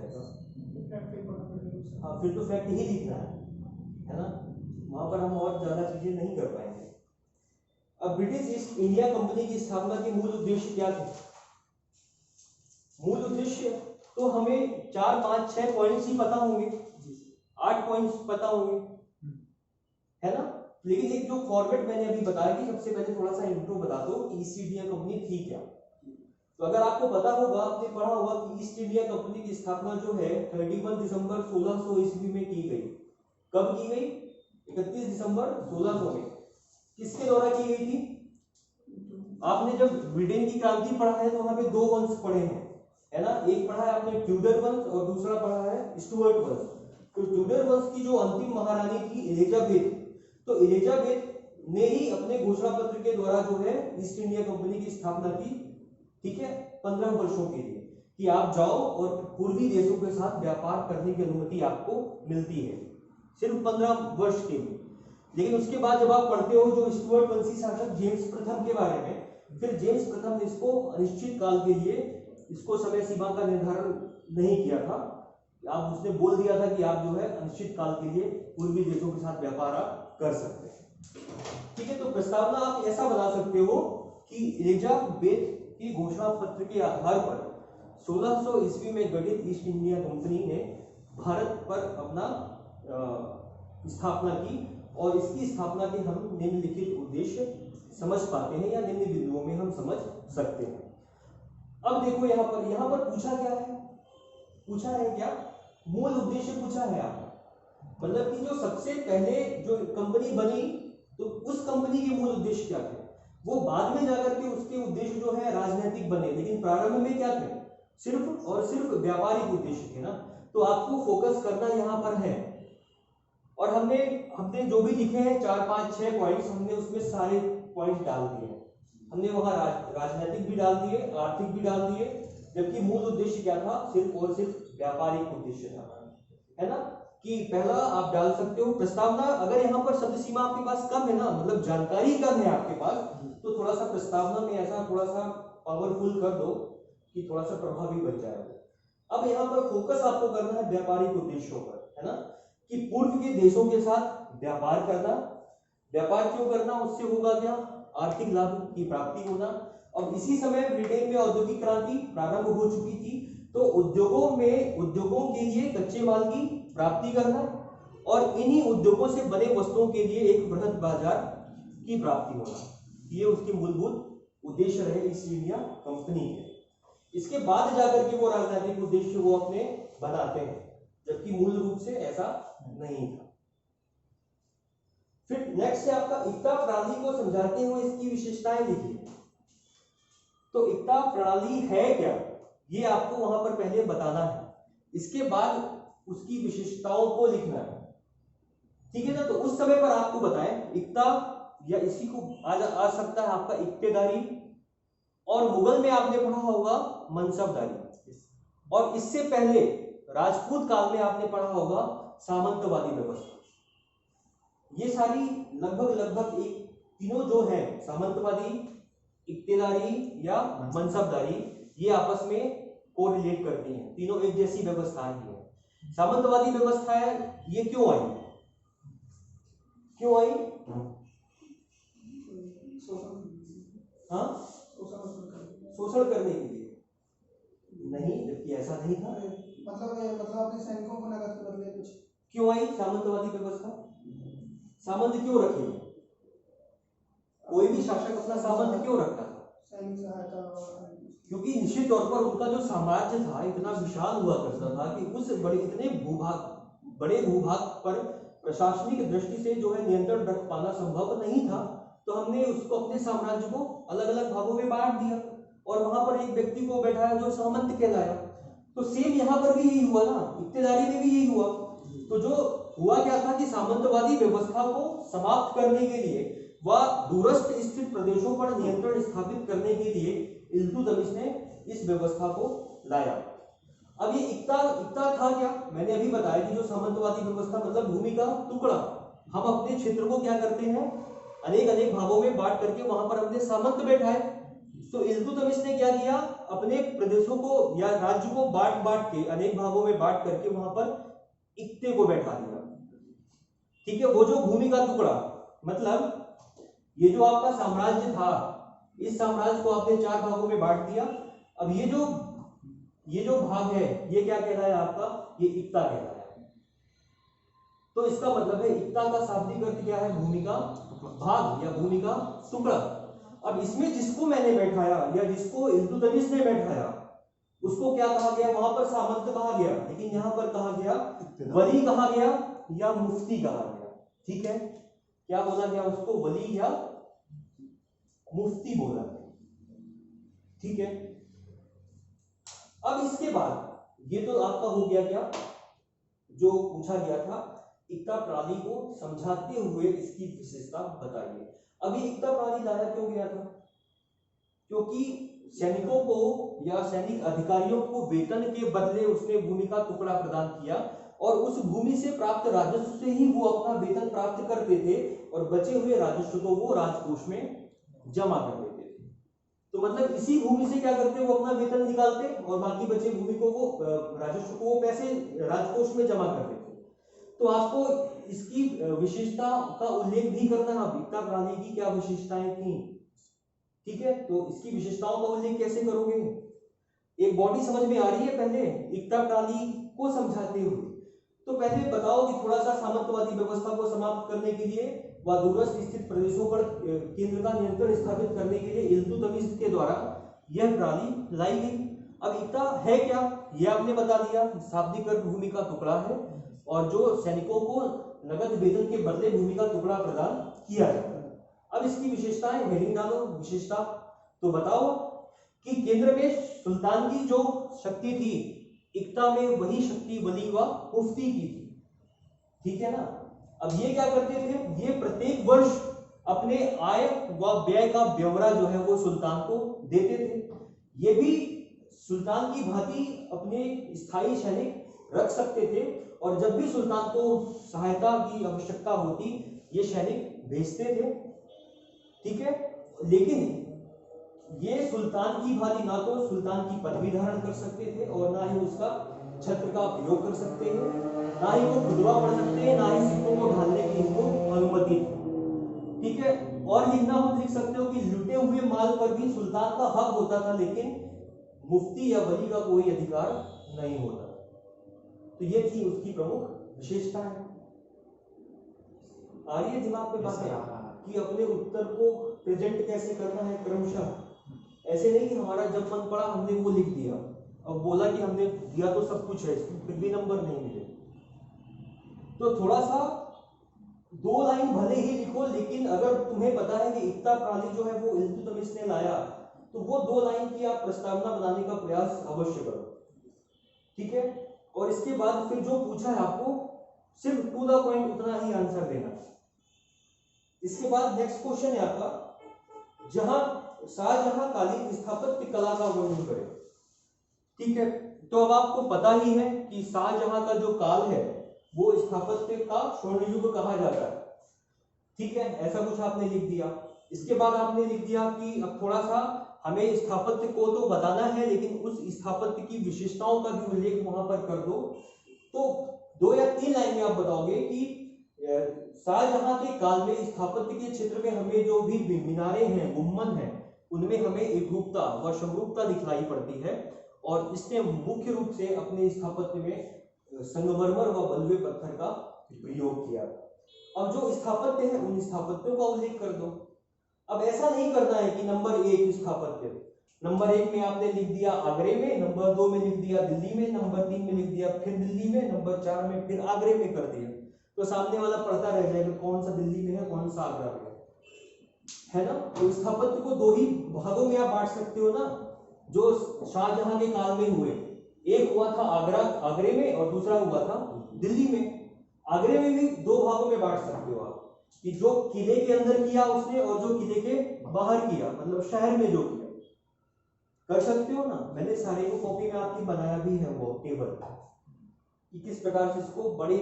S1: हाँ, फिर तो फैक्ट ही लिखना है ना, वहां पर हम और ज्यादा चीजें नहीं कर पाएंगे। अब ब्रिटिश ईस्ट इंडिया कंपनी की स्थापना के मूल उद्देश्य क्या थे। मूल उद्देश्य तो हमें 4, 5, 6 पॉइंट्स ही पता होंगे, 8 पॉइंट्स पता होंगे, है ना। लेकिन एक जो फॉर्मेट मैंने अभी बताया कि सबसे पहले थोड़ा सा इंट्रो बता दो कि ईस्ट इंडिया कंपनी थी क्या। तो अगर आपको पता होगा, आपने पढ़ा होगा कि ईस्ट इंडिया कंपनी की स्थापना जो है 31 दिसंबर 1600 ईस्वी में की गई। कब की गई, 31 दिसंबर 1600 में। किसके द्वारा की गई थी। आपने जब ब्रिटेन की क्रांति पढ़ा है तो वहां पे दो वंश पढ़े हैं, है ना। एक पढ़ा है आपने ट्यूडर वंश और दूसरा पढ़ा है स्टुअर्ट वंश। तो ट्यूडर वंश की जो अंतिम महारानी थी एलिजाबेथ, तो एलिजाबेथ ने ही अपने घोषणा पत्र के द्वारा जो है ईस्ट इंडिया कंपनी की स्थापना की, ठीक है, 15 वर्षों के लिए, कि आप जाओ और पूर्वी देशों के साथ व्यापार करने की अनुमति आपको मिलती है, सिर्फ 15 वर्ष के लिए। लेकिन उसके बाद जब आप पढ़ते हो जो स्टुअर्ट वंशी शासक जेम्स प्रथम के बारे में, फिर जेम्स प्रथम ने इसको अनिश्चित काल के लिए इसको समय सीमा का निर्धारण नहीं किया था। आप उसने बोल दिया था कि आप जो है अनिश्चित काल के लिए पूर्वी देशों के साथ व्यापार आप कर सकते हैं, ठीक है। तो प्रस्तावना आप ऐसा बना सकते हो कि एलिजाबेथ की घोषणा पत्र के आधार पर 1600 ईस्वी में गठित ईस्ट इंडिया कंपनी ने भारत पर अपना स्थापना की, और इसकी स्थापना के हम निम्नलिखित उद्देश्य समझ पाते हैं या निम्न बिंदुओं में हम समझ सकते हैं। अब देखो यहाँ पर पूछा क्या है, पूछा है क्या, मूल उद्देश्य पूछा है आपका, मतलब कि जो सबसे पहले जो कंपनी बनी तो उस कंपनी के मूल उद्देश्य क्या थे। वो बाद में जाकर के उसके उद्देश्य जो है राजनीतिक बने, लेकिन प्रारंभ में क्या थे, सिर्फ और सिर्फ व्यापारिक उद्देश्य थे ना। तो आपको फोकस करना यहाँ पर है, और हमने जो भी लिखे हैं 4, 5, 6 पॉइंट्स, हमने उसमें सारे पॉइंट डाल दिए हैं। हमने वहां राजनीतिक भी डाल दिए, आर्थिक भी डाल दिए, जबकि मूल उद्देश्य क्या था, सिर्फ और सिर्फ व्यापारिक उद्देश्य था, है ना। कि पहला आप डाल सकते हो प्रस्तावना। अगर यहाँ पर शब्द सीमा आपके पास कम है ना, मतलब जानकारी कम है आपके पास, तो थोड़ा सा प्रस्तावना में ऐसा थोड़ा सा पावरफुल कर दो कि थोड़ा सा प्रभावी बन जाए। अब यहाँ पर फोकस आपको करना है व्यापारिक उद्देश्यों पर, है ना, कि पूर्व के देशों के साथ व्यापार करना। व्यापार क्यों करना, उससे होगा क्या, आर्थिक लाभ की प्राप्ति होना। अब इसी समय ब्रिटेन में औद्योगिक क्रांति प्रारंभ हो चुकी थी, तो उद्योगों के लिए कच्चे माल की प्राप्ति करना, और इन्हीं उद्योगों से बने वस्तुओं के लिए एक बृहद बाजार की प्राप्ति होना, ये उसके मूलभूत उद्देश्य रहे ईस्ट इंडिया कंपनी के। इसके बाद जाकर के वो राजनीतिक उद्देश्य वो अपने बनाते हैं, जबकि मूल रूप से ऐसा नहीं था। फिर नेक्स्ट है आपका इक्ता प्रणाली को समझाते हुए इसकी विशेषताएं लिखिए। तो इक्ता प्रणाली है क्या, ये आपको वहां पर पहले बताना है, इसके बाद उसकी विशेषताओं को लिखना है, ठीक है ना। तो उस समय पर आपको बताएं इक्ता, या इसी को आ सकता है आपका इक्तेदारी, और मुगल में आपने पढ़ा होगा मनसबदारी, और इससे पहले राजपूत काल में आपने पढ़ा होगा सामंतवादी व्यवस्था। ये सारी लगभग एक तीनों जो है, सामंतवादी, इक्तेदारी या मनसबदारी, ये आपस में कोरिलेट करती हैं, तीनों एक जैसी व्यवस्थाएं ही हैं। सामंतवादी व्यवस्थाएं ये क्यों आई, क्यों आई? हाँ, शोषण करने के लिए नहीं, जबकि ऐसा नहीं था।
S2: मतलब अपने सैनिकों को नगद के बदले कुछ।
S1: क्यों आई सामंतवादी व्यवस्था? सामंत क्यों रखे? कोई भी शासक अपना सामंत क्यों रखता था?
S2: सैनिक सहायता,
S1: क्योंकि निश्चित तौर पर उनका जो साम्राज्य था इतना विशाल हुआ करता था कि उस बड़े भूभाग पर प्रशासनिक दृष्टि से जो है नियंत्रण रख पाना संभव नहीं था। तो हमने उसको अपने साम्राज्य को अलग अलग भागों में बांट दिया और वहां पर एक व्यक्ति को बैठाया जो सामंत कहलाया। तो सेम यहाँ पर भी यही हुआ ना, इक्तेदारी में भी यही हुआ। तो जो हुआ क्या था कि सामंतवादी व्यवस्था को समाप्त करने के लिए व दूरस्थ स्थित प्रदेशों पर नियंत्रण स्थापित करने के लिए इल्तुतमिश ने इस व्यवस्था को लाया। अब ये इक्ता था क्या? मैंने अभी बताया कि जो सामंतवादी व्यवस्था मतलब भूमि का टुकड़ा, हम अपने क्षेत्र को क्या करते हैं, अनेक भागों में बांट करके वहां पर अपने सामंत बैठाए। तो इल्तुतमिश ने क्या किया, अपने प्रदेशों को या राज्य को बांट के अनेक भागों में बांट करके वहां पर इक्ते को बैठा दिया। ठीक है, वो जो भूमि का टुकड़ा मतलब ये जो आपका साम्राज्य था, इस साम्राज्य को आपने 4 भागों में बांट दिया। अब ये जो भाग है ये क्या कहलाया आपका, ये इक्ता कहलाया। तो इसका मतलब है इक्ता का शाब्दिक अर्थ क्या है, भूमि का भाग या भूमि का टुकड़ा। अब इसमें जिसको मैंने बैठाया या जिसको इल्तुतमिश ने बैठाया उसको क्या कहा गया, वहां पर सामंत कहा गया, लेकिन यहां पर कहा गया वली कहा गया या मुफ्ती कहा गया। ठीक है, क्या बोला गया उसको, वली या मुफ्ती बोला गया। ठीक है, अब इसके बाद ये तो आपका हो गया क्या, जो पूछा गया था इक्ता प्रणाली को समझाते हुए इसकी विशेषता बताइए। अभी इक्ता प्रणाली लाया क्यों गया था, क्योंकि सैनिकों को या सैनिक अधिकारियों को वेतन के बदले उसने भूमि का टुकड़ा प्रदान किया और उस भूमि से प्राप्त राजस्व से ही वो अपना वेतन प्राप्त करते थे और बचे हुए राजस्व को वो राजकोष में जमा कर देते थे। तो मतलब इसी भूमि से क्या करते, वो अपना वेतन निकालते और बाकी बचे भूमि को वो राजस्व को वो पैसे राजकोष में जमा कर देते। तो आपको इसकी विशेषता का उल्लेख भी करना है, इक्ता प्रणाली की क्या विशेषताएं थी। ठीक है, तो इसकी विशेषताओं का उल्लेख कैसे करोगे, एक बॉडी समझ में आ रही है पहले इक्ता प्रणाली को समझाते हुए। तो पहले बताओ कि थोड़ा सा सामंतवादी व्यवस्था को समाप्त करने के लिए व दूरस्थ स्थित प्रदेशों पर केंद्र का नियंत्रण स्थापित करने के लिए इल्तुतमिश के द्वारा यह प्रणाली लाई गई। अब इक्ता है क्या, यह आपने बता दिया, शाब्दिक अर्थ भूमि का टुकड़ा है और जो सैनिकों को नगद वेतन के बदले भूमि का टुकड़ा प्रदान किया जाता है। अब इसकी विशेषताएं हेडिंग डालो, विशेषता तो बताओ कि केंद्र में सुल्तान की जो शक्ति थी इक्ता में वही शक्ति वली व मुफ्ती की थी। ठीक है ना। अब ये क्या करते थे, ये प्रत्येक वर्ष अपने आय व व्यय का ब्यौरा जो है वो सुल्तान को देते थे। ये भी सुल्तान की भांति अपने स्थायी सैनिक रख सकते थे और जब भी सुल्तान को सहायता की आवश्यकता होती ये सैनिक भेजते थे। ठीक है, लेकिन ये सुल्तान की भांति ना तो सुल्तान की पदवी धारण कर सकते थे और ना ही उसका छत्र का प्रयोग कर सकते हैं, ना ही वो खुदवा पढ़ सकते हैं, ना ही सिक्कों को ढालने की इनको अनुमति थी। ठीक है, और लिखना हम लिख सकते हो कि लुटे हुए माल पर भी सुल्तान का हक होता था लेकिन मुफ्ती या वली का कोई अधिकार नहीं होता। तो ये थी उसकी प्रमुख विशेषताएं। आ रही है दिमाग में बात कि अपने उत्तर को प्रेजेंट कैसे करना है क्रमशः। ऐसे नहीं कि हमारा जब मन पड़ा हमने वो लिख दिया और बोला कि हमने दिया तो सब कुछ है, फिर भी नंबर नहीं मिले। तो थोड़ा सा 2 लाइन भले ही लिखो, लेकिन अगर तुम्हें पता है कि इक्ता प्रणाली जो है वो इल्तुतमिश ने लाया तो वो 2 लाइन की आप प्रस्तावना बनाने का प्रयास अवश्य करो। ठीक है, और इसके बाद फिर जो पूछा है आपको सिर्फ टू द पॉइंट उतना ही आंसर देना। इसके बाद नेक्स्ट क्वेश्चन है आपका, जहां शाहजहांकालीन स्थापत्य कला का वर्णन करें। ठीक है, तो अब आपको पता ही है कि शाहजहां का जो काल है वो स्थापत्य का स्वर्ण युग कहा जाता है। ठीक है, ऐसा कुछ आपने लिख दिया। इसके बाद आपने लिख दिया कि अब थोड़ा सा हमें स्थापत्य को तो बताना है, लेकिन उस स्थापत्य की विशेषताओं का भी उल्लेख वहां पर कर दो। तो 2 या 3 लाइन में आप बताओगे कि शाहजहां के काल में स्थापत्य के क्षेत्र में हमें जो भी मीनारें हैं, गुम्बद हैं, उनमें हमें एकरूपता व समरूपता दिखाई पड़ती है, और इसने मुख्य रूप से अपने स्थापत्य में संगमरमर व बलुए पत्थर का प्रयोग किया। अब जो स्थापत्य है उन स्थापत्यों का उल्लेख कर दो। अब ऐसा नहीं करना है कि नंबर 1 स्थापत्य, नंबर 1 में आपने लिख दिया आगरे में, नंबर 2 में लिख दिया दिल्ली में, नंबर 3 में लिख दिया फिर दिल्ली में, नंबर 4 में फिर आगरे में कर दिया, तो सामने वाला पढ़ता रह जाएगा कौन सा दिल्ली में है कौन सा आगरा में है ना। तो स्थापत्य को 2 ही भागों में आप बांट सकते हो ना, जो शाहजहां के काल में हुए। एक हुआ था आगरे में और दूसरा हुआ था दिल्ली में। आगरे में भी 2 भागों में बांट सकते हो आप, कि जो किले के अंदर किया उसने और जो किले के बाहर किया, मतलब शहर में जो किया, कर सकते हो ना। मैंने सारे को कॉपी में आपकी बनाया भी है वो टेबल, कि किस प्रकार से इसको बड़े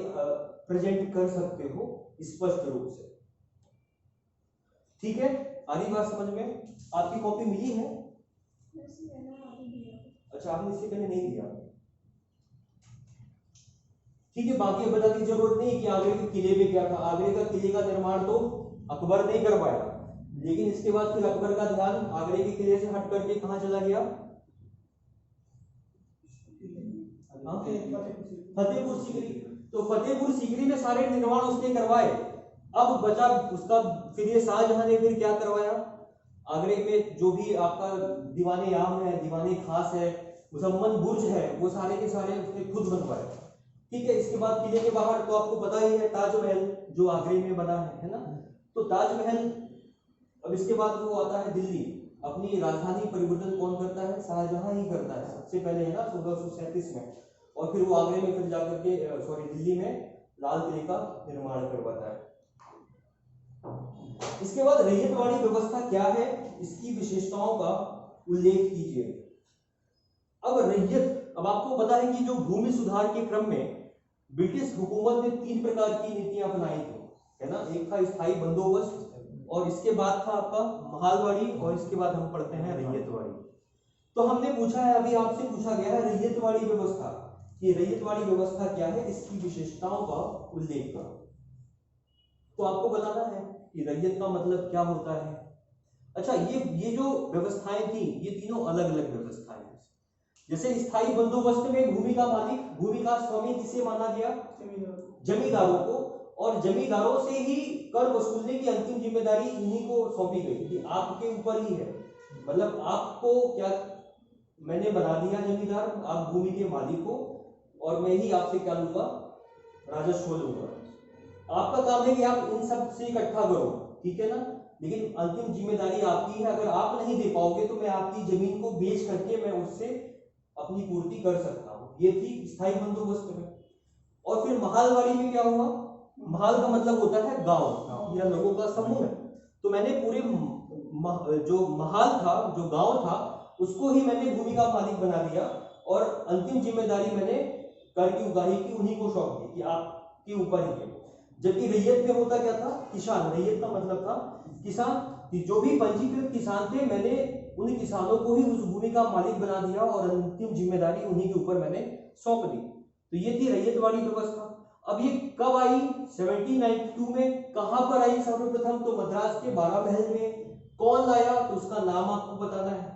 S1: प्रेजेंट कर सकते हो स्पष्ट रूप से। ठीक है, आधी बात समझ में? आपकी कॉपी मिली है? अच्छा, आपने इससे पहले नहीं दिया, ठीक है। बाकी बताने की जरूरत नहीं कि आगरे के किले में क्या था। आगरे का किले का निर्माण तो अकबर ने कर पाया, लेकिन इसके बाद फिर अकबर का ध्यान आगरे के किले से हट करके कहां चला गया? फतेहपुर सीकरी। तो फतेहपुर सीकरी में सारे निर्माण उसने करवाए। अब बचा उसका, फिर ये शाहजहां ने फिर क्या करवाया? आगरे में जो भी आपका दीवाने आम है, दीवाने खास है, मुसम्मन बुर्ज है, वो सारे के सारे उसने खुद बनवाए। ठीक है। इसके बाद किले के बाहर तो आपको पता ही है ताजमहल जो आगरे में बना है ना। तो ताजमहल, अब इसके बाद वो आता है दिल्ली। अपनी राजधानी परिवर्तन कौन करता है? शाहजहां ही करता है सबसे पहले, है ना, 1637 में। और फिर वो आगरे में फिर जाकर के दिल्ली में लाल किले का निर्माण करवाता है। इसके बाद रैयतवाड़ी व्यवस्था क्या है, इसकी विशेषताओं का उल्लेख कीजिए। अब रैयत, अब आपको पता है कि जो भूमि सुधार के क्रम में ब्रिटिश हुकूमत ने 3 प्रकार की नीतियां अपनाई थी, है ना। एक था स्थायी बंदोबस्त, और इसके बाद था आपका महालवाड़ी, और इसके बाद हम पढ़ते हैं रैयतवाड़ी। तो हमने पूछा है, अभी आपसे पूछा गया है रैयतवाड़ी व्यवस्था, कि रैयतवाड़ी व्यवस्था क्या है, इसकी विशेषताओं का उल्लेख करो। तो आपको बताना है कि रैयत का मतलब क्या होता है। अच्छा, ये जो व्यवस्थाएं थी, ये तीनों अलग अलग व्यवस्थाएं हैं। जैसे स्थायी बंदोबस्त में भूमि का मालिक, भूमि का स्वामी किसे माना गया? जमींदारों को। और जमींदारों से ही कर वसूलने की अंतिम जिम्मेदारी इन्हीं को सौंपी गई कि आपके ऊपर ही है। मतलब आपको क्या, मैंने बना दिया जमींदार, आप भूमि के मालिक हो, और मैं ही आपसे क्या लूंगा? राजस्व लूंगा। आपका काम है कि आप इन सब से इकट्ठा करो, ठीक है ना, लेकिन अंतिम जिम्मेदारी आपकी है। अगर आप नहीं दे पाओगे तो मैं आपकी जमीन को बेच करके मैं उससे अपनी पूर्ति कर सकता हूँ। ये थी स्थायी बंदोबस्त में। और फिर महालवाड़ी में क्या हुआ? महाल का मतलब होता है गांव या लोगों का समूह। तो मैंने पूरे जो महाल था, जो गांव था, उसको ही मैंने भूमि का मालिक बना दिया, और अंतिम जिम्मेदारी मैंने कर की उगाही की उन्हीं को सौंप दी कि आपके ऊपर ही है। जबकि रैयत में होता क्या था? किसान। रैयत का मतलब था किसान, कि जो भी पंजीकृत किसान थे, मैंने उन किसानों को ही उस भूमि का मालिक बना दिया, और अंतिम जिम्मेदारी उन्हीं के ऊपर मैंने सौंप दी। तो ये थी रैयतवाड़ी व्यवस्था। अब ये कब आई? 1792 में। कहां पर आई सर्वप्रथम? तो मद्रास के 12 महल में। कौन लाया? तो उसका नाम आपको बताना है,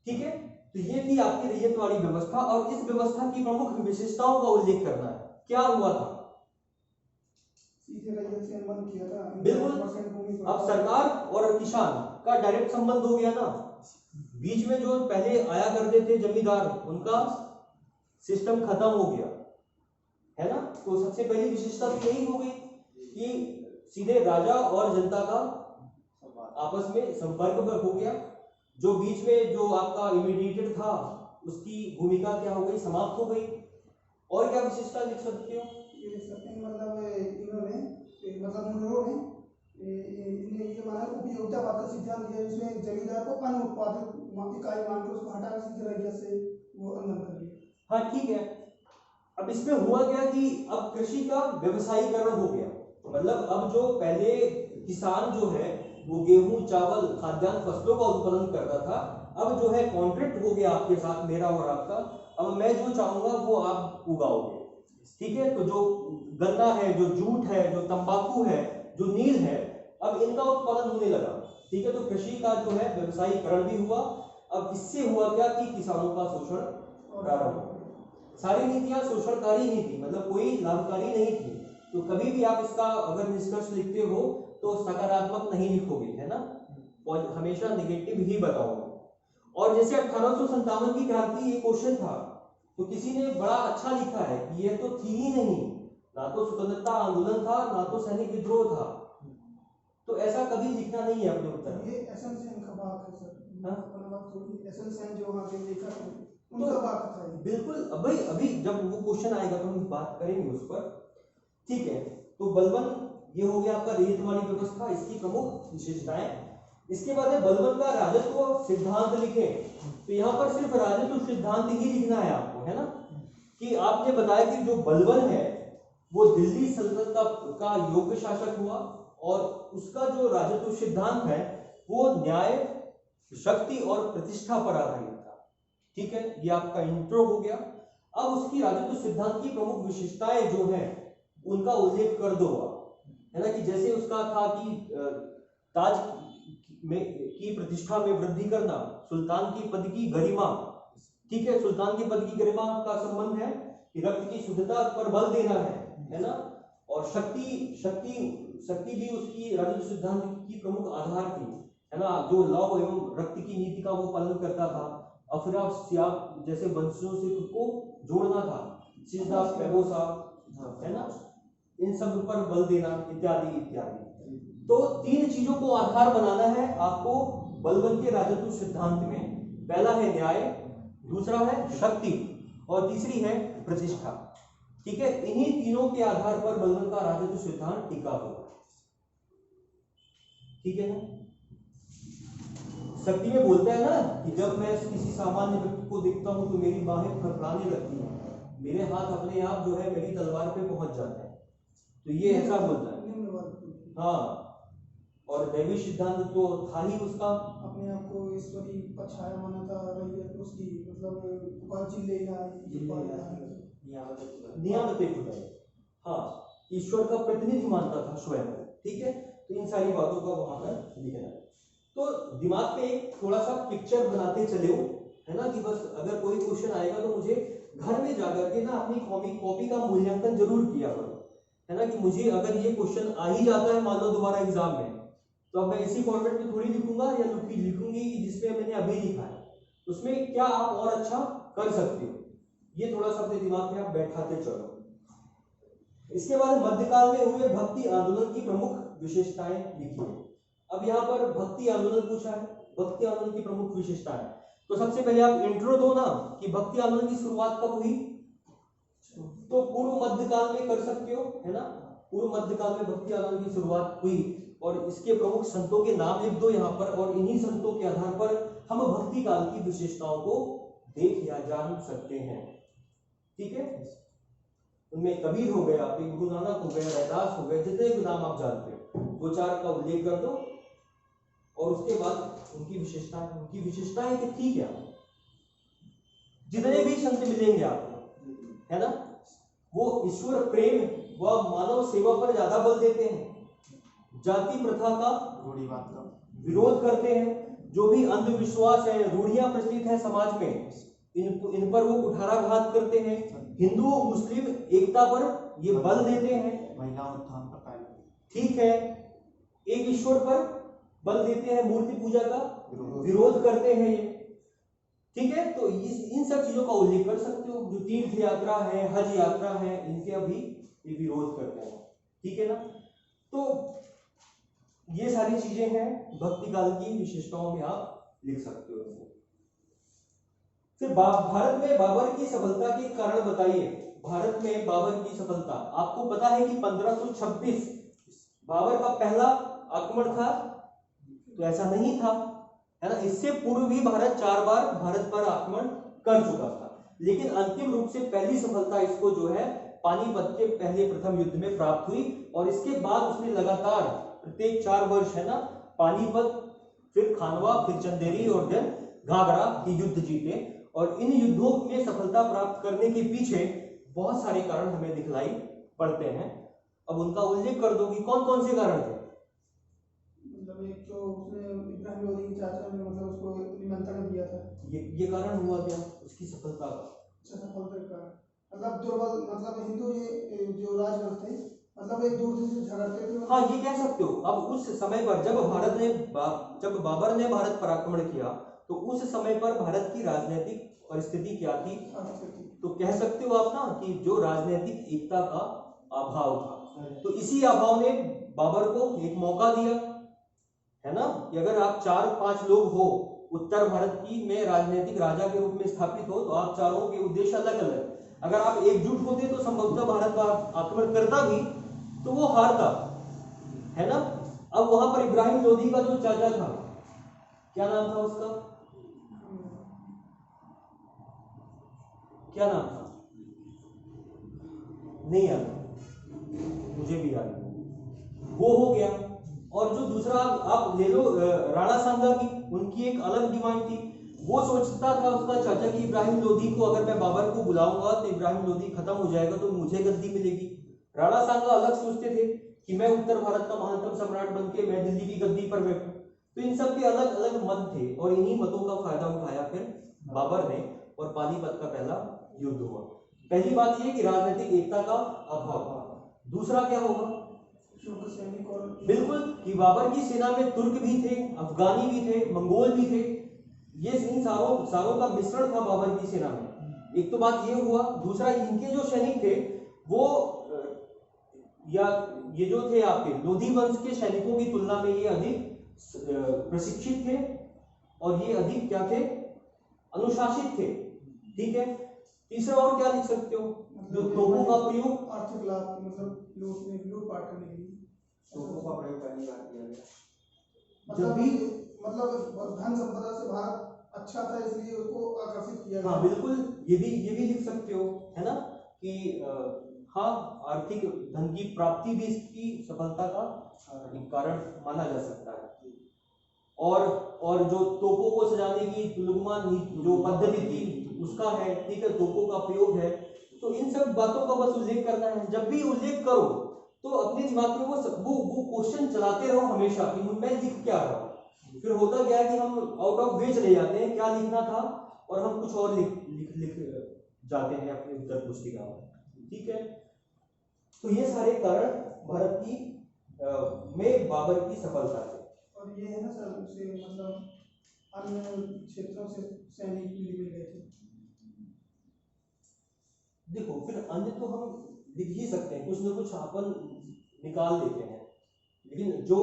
S1: ठीक है। तो ये थी आपकी रैयतवाड़ी व्यवस्था, और इस व्यवस्था की प्रमुख विशेषताओं का उल्लेख करना है। क्या हुआ था?
S2: सीधे रैयत से संबंध किया था।
S1: बिल्कुल। अब सरकार और किसान का डायरेक्ट संबंध हो गया ना। बीच में जो पहले आया करते थे जमींदार, उनका सिस्टम खत्म हो गया, है ना। तो सबसे पहली विशेषता तो यही हो गई कि सीधे राजा और जनता का आपस में संपर्क हो गया। जो बीच में जो आपका इमीडिएटर था, उसकी भूमिका क्या हो गई? समाप्त हो गई। और क्या विशेषता लिख सकते हो?
S2: मतलब इन्होंने, मतलब उन लोगों ने ये माना उपयोगिता पात्र सिद्धांत दिया, जिसमें जमींदार को अनुत्पादित इकाई मानकर उसको हटाकर सीधे रैयत से वो अंदर कर दिया।
S1: हाँ, ठीक है। अब इसमें हुआ क्या कि अब कृषि का व्यवसायीकरण हो गया। मतलब अब जो पहले किसान जो है वो गेहूं चावल खाद्यान्न फसलों का उत्पादन करता था, अब जो है कॉन्ट्रैक्ट हो गया आपके साथ मेरा और आपका, अब मैं जो चाहूंगा वो आप उगाओगे, ठीक है। तो जो गन्ना है, जो जूट है, जो तंबाकू है, जो नील है, अब इनका उत्पादन होने लगा, ठीक है। तो कृषि का जो है व्यवसायीकरण भी हुआ। अब इससे हुआ क्या कि किसानों का शोषण प्रारंभ हो। सारी नीतियां शोषणकारी ही थी, मतलब कोई लाभकारी नहीं थी। तो कभी भी आप इसका अगर निष्कर्ष लिखते हो तो सकारात्मक नहीं लिखोगे, है ना, और हमेशा नेगेटिव ही बताओगे। और जैसे 1857 की क्रांति, ये क्वेश्चन था, तो किसी ने बड़ा अच्छा लिखा है कि ये तो थी ही नहीं, ना तो स्वतंत्रता आंदोलन था, ना तो सैनिक विद्रोह था। तो ऐसा कभी लिखना नहीं है अपने उत्तर में।
S2: ये एसएन सेन का बात है सर,
S1: हाँ?
S2: अपना बात थोड़ी, एसएन सेन जो वहाँ पे लेखक है उनका बात था ये।
S1: बिल्कुल, अभी जब वो क्वेश्चन आएगा तो हम बात करेंगे उस पर, ठीक है। तो बलबन, ये हो गया आपका रेतवाड़ी व्यवस्था, इसकी प्रमुख विशेषताएं। इसके बाद है बलबन का राजत्व सिद्धांत लिखे। तो यहाँ पर सिर्फ राजत्व सिद्धांत ही लिखना है आपको, है ना, कि आपने बताया कि जो बलबन है वो दिल्ली सल्तनत का योग्य शासक हुआ, और उसका जो राजत्व सिद्धांत है वो न्याय, शक्ति और प्रतिष्ठा पर आधारित था, ठीक है। ये आपका इंट्रो हो गया। अब उसकी राजत्व सिद्धांत की प्रमुख विशेषताएं जो है उनका उल्लेख कर दो आप, है ना, कि जैसे उसका था कि ताज में की प्रतिष्ठा में वृद्धि करना, सुल्तान की पद की गरिमा, ठीक है, सुल्तान की पद की गरिमा का संबंध है कि रक्त की शुद्धता पर बल देना है ना, और शक्ति भी उसकी राजत्व सिद्धांत की प्रमुख आधार थी, है ना, जो लौ एवं रक्त की नीति का वो पालन करता था। अफरा सियाब जैसे वंशों से खुद को जोड़ना था, सिद्धार्थ पैबोसा, है ना, इन सब पर बल देना इत्यादि इत्यादि। तो 3 चीजों को आधार बनाना है आपको बलबन के राजत्व सिद्धांत में। पहला है न्याय, दूसरा है शक्ति, और तीसरी है प्रतिष्ठा, ठीक है। इन्हीं तीनों के आधार पर बलबन का राजत्व सिद्धांत टिका हुआ, ठीक है ना। शक्ति में बोलता है ना कि जब मैं किसी सामान्य व्यक्ति को देखता हूं तो मेरी बाहें फड़फड़ाने लगती हैं, मेरे हाथ अपने आप जो है मेरी तलवार पे पहुंच जाते हैं, तो ये ऐसा बोलता है। हाँ, और दैवी सिद्धांत तो था ही उसका, अपने आप को ईश्वरी पछाया माना था, रैयत उसकी मतलब उपाधि लेना, नियामतें खुदाई, हाँ, ईश्वर का प्रतिनिधि मानता था स्वयं, ठीक है। तो इन सारी बातों का वहां पर लिखना है। तो दिमाग पे एक थोड़ा सा पिक्चर बनाते चले हो, है ना, कि बस अगर कोई क्वेश्चन आएगा तो मुझे घर में जाकर के ना अपनी कॉपी का मूल्यांकन जरूर किया करो, है ना, कि मुझे अगर ये क्वेश्चन आ ही जाता है मान लो दोबारा एग्जाम में, तो अब मैं इसी फॉर्मेट में थोड़ी लिखूंगा या लिखूंगी जिसमें मैंने अभी लिखा है, उसमें क्या आप और अच्छा कर सकते हो, ये थोड़ा सा अपने दिमाग में आप बैठाते चलो। इसके बाद मध्यकाल में हुए भक्ति आंदोलन की प्रमुख विशेषताएं लिखिए। अब यहाँ पर भक्ति आंदोलन पूछा है, भक्ति आंदोलन की प्रमुख विशेषताएं, तो सबसे पहले आप इंट्रो दो ना कि भक्ति आंदोलन की शुरुआत कब हुई, तो पूर्व मध्यकाल में कर सकते हो, है ना, पूर्व मध्यकाल में भक्ति आंदोलन की शुरुआत हुई, और इसके प्रमुख संतों के नाम लिख दो यहाँ पर, और इन्हीं संतों के आधार पर हम भक्ति काल की विशेषताओं को देख या जान सकते हैं, ठीक है। उनमें कबीर हो गया, फिर गुरु नानक हो गया, रैदास हो गया, जितने भी नाम आप जानते हो 2-4 का उल्लेख कर दो, और उसके बाद उनकी विशेषताएं कि ठीक है, जितने भी संत मिलेंगे आपको, है ना, वो ईश्वर प्रेम व मानव सेवा पर ज्यादा बल देते हैं, जाति प्रथा का
S3: रूढ़िवाद का
S1: विरोध करते हैं, जो भी अंधविश्वास है, रूढ़ियां प्रचलित है समाज में, इन पर वो कुठाराघात करते हैं, हिंदू मुस्लिम एकता पर ये बल देते हैं,
S3: महिला उत्थान पर कायम,
S1: ठीक है, एक ईश्वर पर बल देते हैं, मूर्ति पूजा का विरोध करते हैं ये, ठीक है। तो इन सब चीजों का उल्लेख कर सकते हो, जो तीर्थ यात्रा है, हज यात्रा है, इनके अभी ये विरोध करते हैं, ठीक है ना। तो ये सारी चीजें हैं भक्ति काल की विशेषताओं में आप लिख सकते हो। फिर भारत में बाबर की सफलता के कारण बताइए। भारत में बाबर की सफलता, आपको पता है कि 1526 बाबर का पहला आक्रमण था, तो ऐसा नहीं था, है ना, इससे पूर्व भी भारत 4 बार भारत पर आक्रमण कर चुका था, लेकिन अंतिम रूप से पहली सफलता इसको जो है पानीपत के पहले प्रथम युद्ध में प्राप्त हुई, और इसके बाद उसने लगातार प्रत्येक 4 वर्ष, है ना, पानीपत, फिर खानवा, फिर चंदेरी और देन घाघरा के युद्ध जीते। और इन युद्धों में सफलता प्राप्त करने के पीछे बहुत सारे कारण हमें दिखलाई पड़ते हैं। अब उनका उल्लेख कर दो कि कौन कौन से कारण थे।
S2: मतलब एक तो उसने इब्राहिम लोधी के चाचा ने मतलब उसको निमंत्रण दिया था।
S1: ये कारण हुआ क्या उसकी सफलता का?
S2: अच्छा, सफलता का मतलब दुर्बल, मतलब हिंदू ये जो राजवंश थे मतलब एक दूसरे से झगड़ते थे।
S1: हाँ, ये कह सकते हो। अब उस समय पर जब जब बाबर ने भारत पर आक्रमण किया तो उस समय पर भारत की राजनीतिक परिस्थिति क्या थी? तो कह सकते हो आप ना कि जो राजनीतिक एकता का अभाव था। तो इसी अभाव ने बाबर को एक मौका दिया, है ना, कि अगर आप 4-5 लोग हो उत्तर भारत की में राजनीतिक राजा के रूप में स्थापित हो तो आप चारों के उद्देश्य अलग अलग, अगर आप एकजुट होते तो संभवतः भारत का आक्रमण करता भी तो वो हारता, है ना। अब वहां पर इब्राहिम लोधी का जो चाचा था, क्या नाम था उसका? क्या नाम था? नहीं याद, मुझे भी याद नहीं। वो हो गया। और जो दूसरा आप ले लो राणा सांगा की, उनकी एक अलग डिमांड थी। वो सोचता था उसका चाचा कि इब्राहिम लोधी को अगर मैं बाबर को बुलाऊंगा तो इब्राहिम लोधी खत्म हो जाएगा तो मुझे गद्दी मिलेगी। राणा सांगा अलग सोचते थे कि मैं उत्तर भारत का महानतम सम्राट बनके मैं दिल्ली की गद्दी पर बैठूं। तो इन सब के अलग अलग मत थे और इन्हीं मतों का फायदा उठाया फिर बाबर ने और पानीपत का पहला युद्ध हुआ। पहली बात यह कि राजनीतिक एकता का अभाव। दूसरा क्या होगा?
S2: सैनिक और
S1: बिल्कुल कि बाबर की सेना में तुर्क भी थे, अफगानी भी थे, मंगोल भी थे। ये इन सारों का मिश्रण था बाबर की सेना में। एक तो बात ये हुआ। दूसरा, इनके जो सैनिक थे वो या ये जो थे आपके लोधी वंश के सैनिकों की तुलना में ये अधिक प्रशिक्षित थे और ये अधिक क्या थे? अनुशासित थे। ठीक है। तीसरा और क्या लिख सकते हो? जो तोपों का प्रयोग,
S2: आर्थिक लाभ मतलब लूटपाट करने के लिए
S4: तोपों का प्रयोग पहली बार किया गया।
S1: जब भी
S2: मतलब धन संपदा से भारत अच्छा था इसलिए उसको आकर्षित किया गया।
S1: हाँ बिल्कुल, ये भी लिख सकते हो, है ना, कि हाँ, आर्थिक धन की प्राप्ति भी इसकी सफलता का एक कारण माना जा सकता है। और जो तोपों को सजाने की जो पद्धति थी उसका है, ठीक है, तोपों का प्रयोग है। तो इन सब बातों का बस उल्लेख करना है। जब भी उल्लेख करो तो अपने दिमाग में वो क्वेश्चन चलाते रहो हमेशा कि मैं लिख क्या रहा हूँ। फिर होता क्या है कि हम आउट ऑफ वे चले जाते हैं, क्या लिखना था और हम कुछ और लिख जाते हैं अपनी उत्तर पुस्तिका में। ठीक है। तो ये सारे कारण भारत की में बाबर की सफलता थे।
S2: और ये है ना सर, उसे मतलब अन्य क्षेत्रों से सैनिक भी मिल गए थे।
S1: देखो, फिर अन्य तो हम लिख ही सकते हैं, कुछ ना कुछ अपन निकाल लेते हैं, लेकिन जो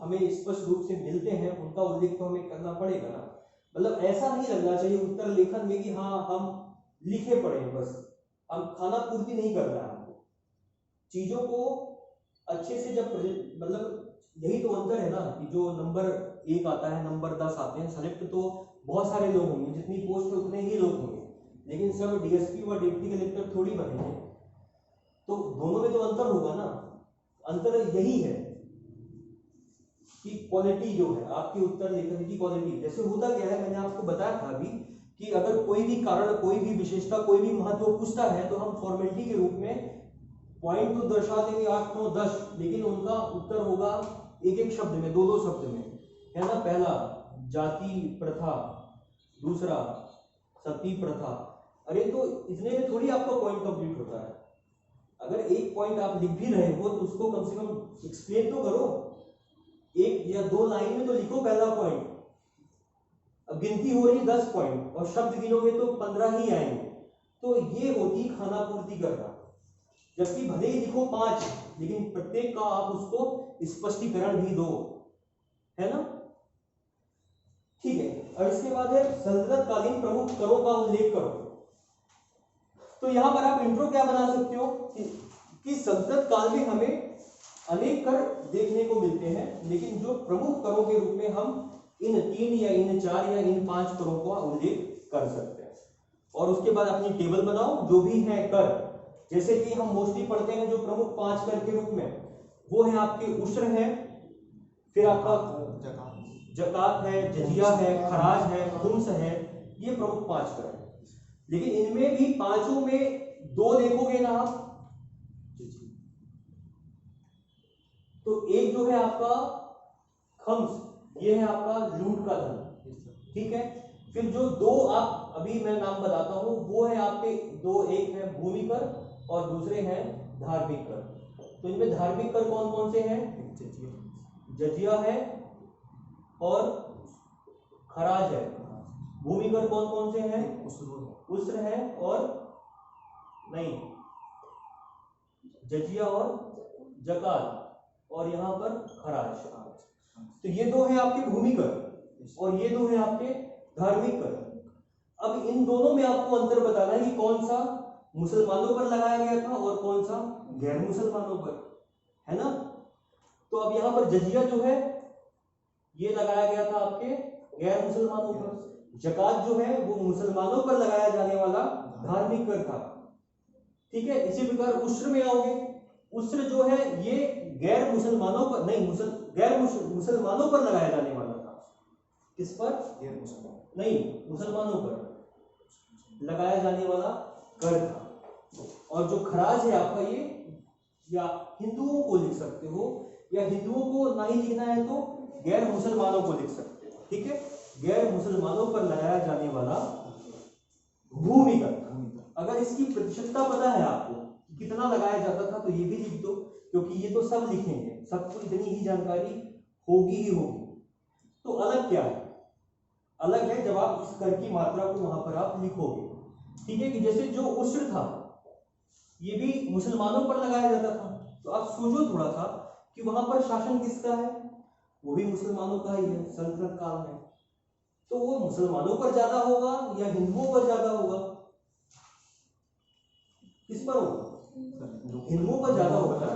S1: हमें स्पष्ट रूप से मिलते हैं उनका उल्लेख तो हमें करना पड़ेगा ना। मतलब ऐसा नहीं लगना चाहिए उत्तर लेखन में कि हाँ हम लिखे पड़े हैं, बस हम खाना पूर्ति नहीं करना है हमको। चीजों को अच्छे से जब मतलब यही तो अंतर है ना कि जो नंबर 1 आता है, नंबर 10 आते हैं, सेलेक्ट तो बहुत सारे लोग होंगे, जितनी पोस्ट है उतने ही लोग होंगे, लेकिन सब डीएसपी और डिप्टी कलेक्टर थोड़ी बनेंगे। तो दोनों में तो अंतर होगा ना। अंतर यही है कि क्वालिटी जो है आपकी उत्तर लेखन की क्वालिटी। जैसे होता क्या है, मैंने आपको बताया था अभी कि अगर कोई भी कारण, कोई भी विशेषता, कोई भी महत्व पूछता है तो हम फॉर्मेलिटी के रूप में पॉइंट तो दर्शा देंगे 8, 9, 10, लेकिन उनका उत्तर होगा एक शब्द में, 2 शब्द में, है ना। पहला जाति प्रथा, दूसरा सती प्रथा। अरे तो इतने में थोड़ी आपका पॉइंट कंप्लीट होता है। अगर एक पॉइंट आप लिख भी रहे हो तो उसको कम से कम एक्सप्लेन तो करो, 1 या 2 लाइन में तो लिखो पहला पॉइंट। अब गिनती हो रही 10 पॉइंट और शब्द गिनोगे तो 15 ही आएंगे, तो ये होती खाना पूर्ति करना। जबकि भले ही लिखो 5, लेकिन प्रत्येक का आप उसको स्पष्टीकरण भी दो, है ना। ठीक है। और इसके बाद है सल्तनत कालीन प्रमुख करों का उल्लेख करो। तो यहां पर आप इंट्रो क्या बना सकते हो कि सल्तनत काल में हमें अनेक कर देखने को मिलते हैं, लेकिन जो प्रमुख करों के रूप में हम इन 3 या इन 4 या इन 5 करों का उल्लेख कर सकते हैं। और उसके बाद अपनी टेबल बनाओ जो भी है कर। जैसे कि हम मोस्टली पढ़ते हैं जो प्रमुख 5 कर के रूप में, वो है आपके उश्र है, फिर आपका जकात है, जजिया है, खराज है, खुम्स है, ये प्रमुख 5 कर है। लेकिन इनमें भी पांचों में 2 देखोगे ना आप, तो एक जो है आपका खम्स, ये है आपका लूट का धन, ठीक है। फिर जो 2 आप अभी मैं नाम बताता हूं वो है आपके 2, एक है भूमि कर और दूसरे हैं धार्मिक कर। तो इनमें धार्मिक कर कौन कौन से हैं? जजिया है और खराज है। भूमि कर कौन कौन से हैं? उस्र है और नहीं, जजिया और जकात, और यहाँ पर खराज। तो ये 2 है आपके भूमि कर और ये 2 है आपके धार्मिक कर। अब इन दोनों में आपको अंतर बताना है कि कौन सा मुसलमानों पर लगाया गया था और कौन सा गैर मुसलमानों पर, है ना। तो अब यहाँ पर जजिया जो है ये लगाया गया था आपके गैर मुसलमानों पर, जकात जो है वो मुसलमानों पर लगाया जाने वाला धार्मिक कर था, ठीक है। इसी प्रकार उस्र में आओगे, उस्र जो है ये गैर मुसलमानों पर नहीं, मुसलमानों पर लगाया जाने वाला था। किस पर?
S3: गैर मुसलमान
S1: नहीं, मुसलमानों पर लगाया जाने वाला कर था। और जो खराज है आपका ये या हिंदुओं को लिख सकते हो, या हिंदुओं को ना ही लिखना है तो गैर मुसलमानों को लिख सकते हो, ठीक है। गैर मुसलमानों पर लगाया जाने वाला भूमि कर था। अगर इसकी प्रतिशतता पता है आपको कितना लगाया जाता था तो ये भी लिख दो, क्योंकि ये तो सब लिखेंगे, सबको इतनी ही जानकारी होगी ही होगी। तो अलग क्या है? अलग है जब आप इस कर की मात्रा को वहां पर आप लिखोगे, ठीक है। कि जैसे जो उस्र था ये भी मुसलमानों पर लगाया जाता था, तो आप सोचो थोड़ा सा कि वहां पर शासन किसका है? वो भी मुसलमानों का ही है सल्तनत काल में। तो वो मुसलमानों पर ज्यादा होगा या हिंदुओं पर ज्यादा होगा? किस पर होगा? हिंदुओं पर ज्यादा होगा।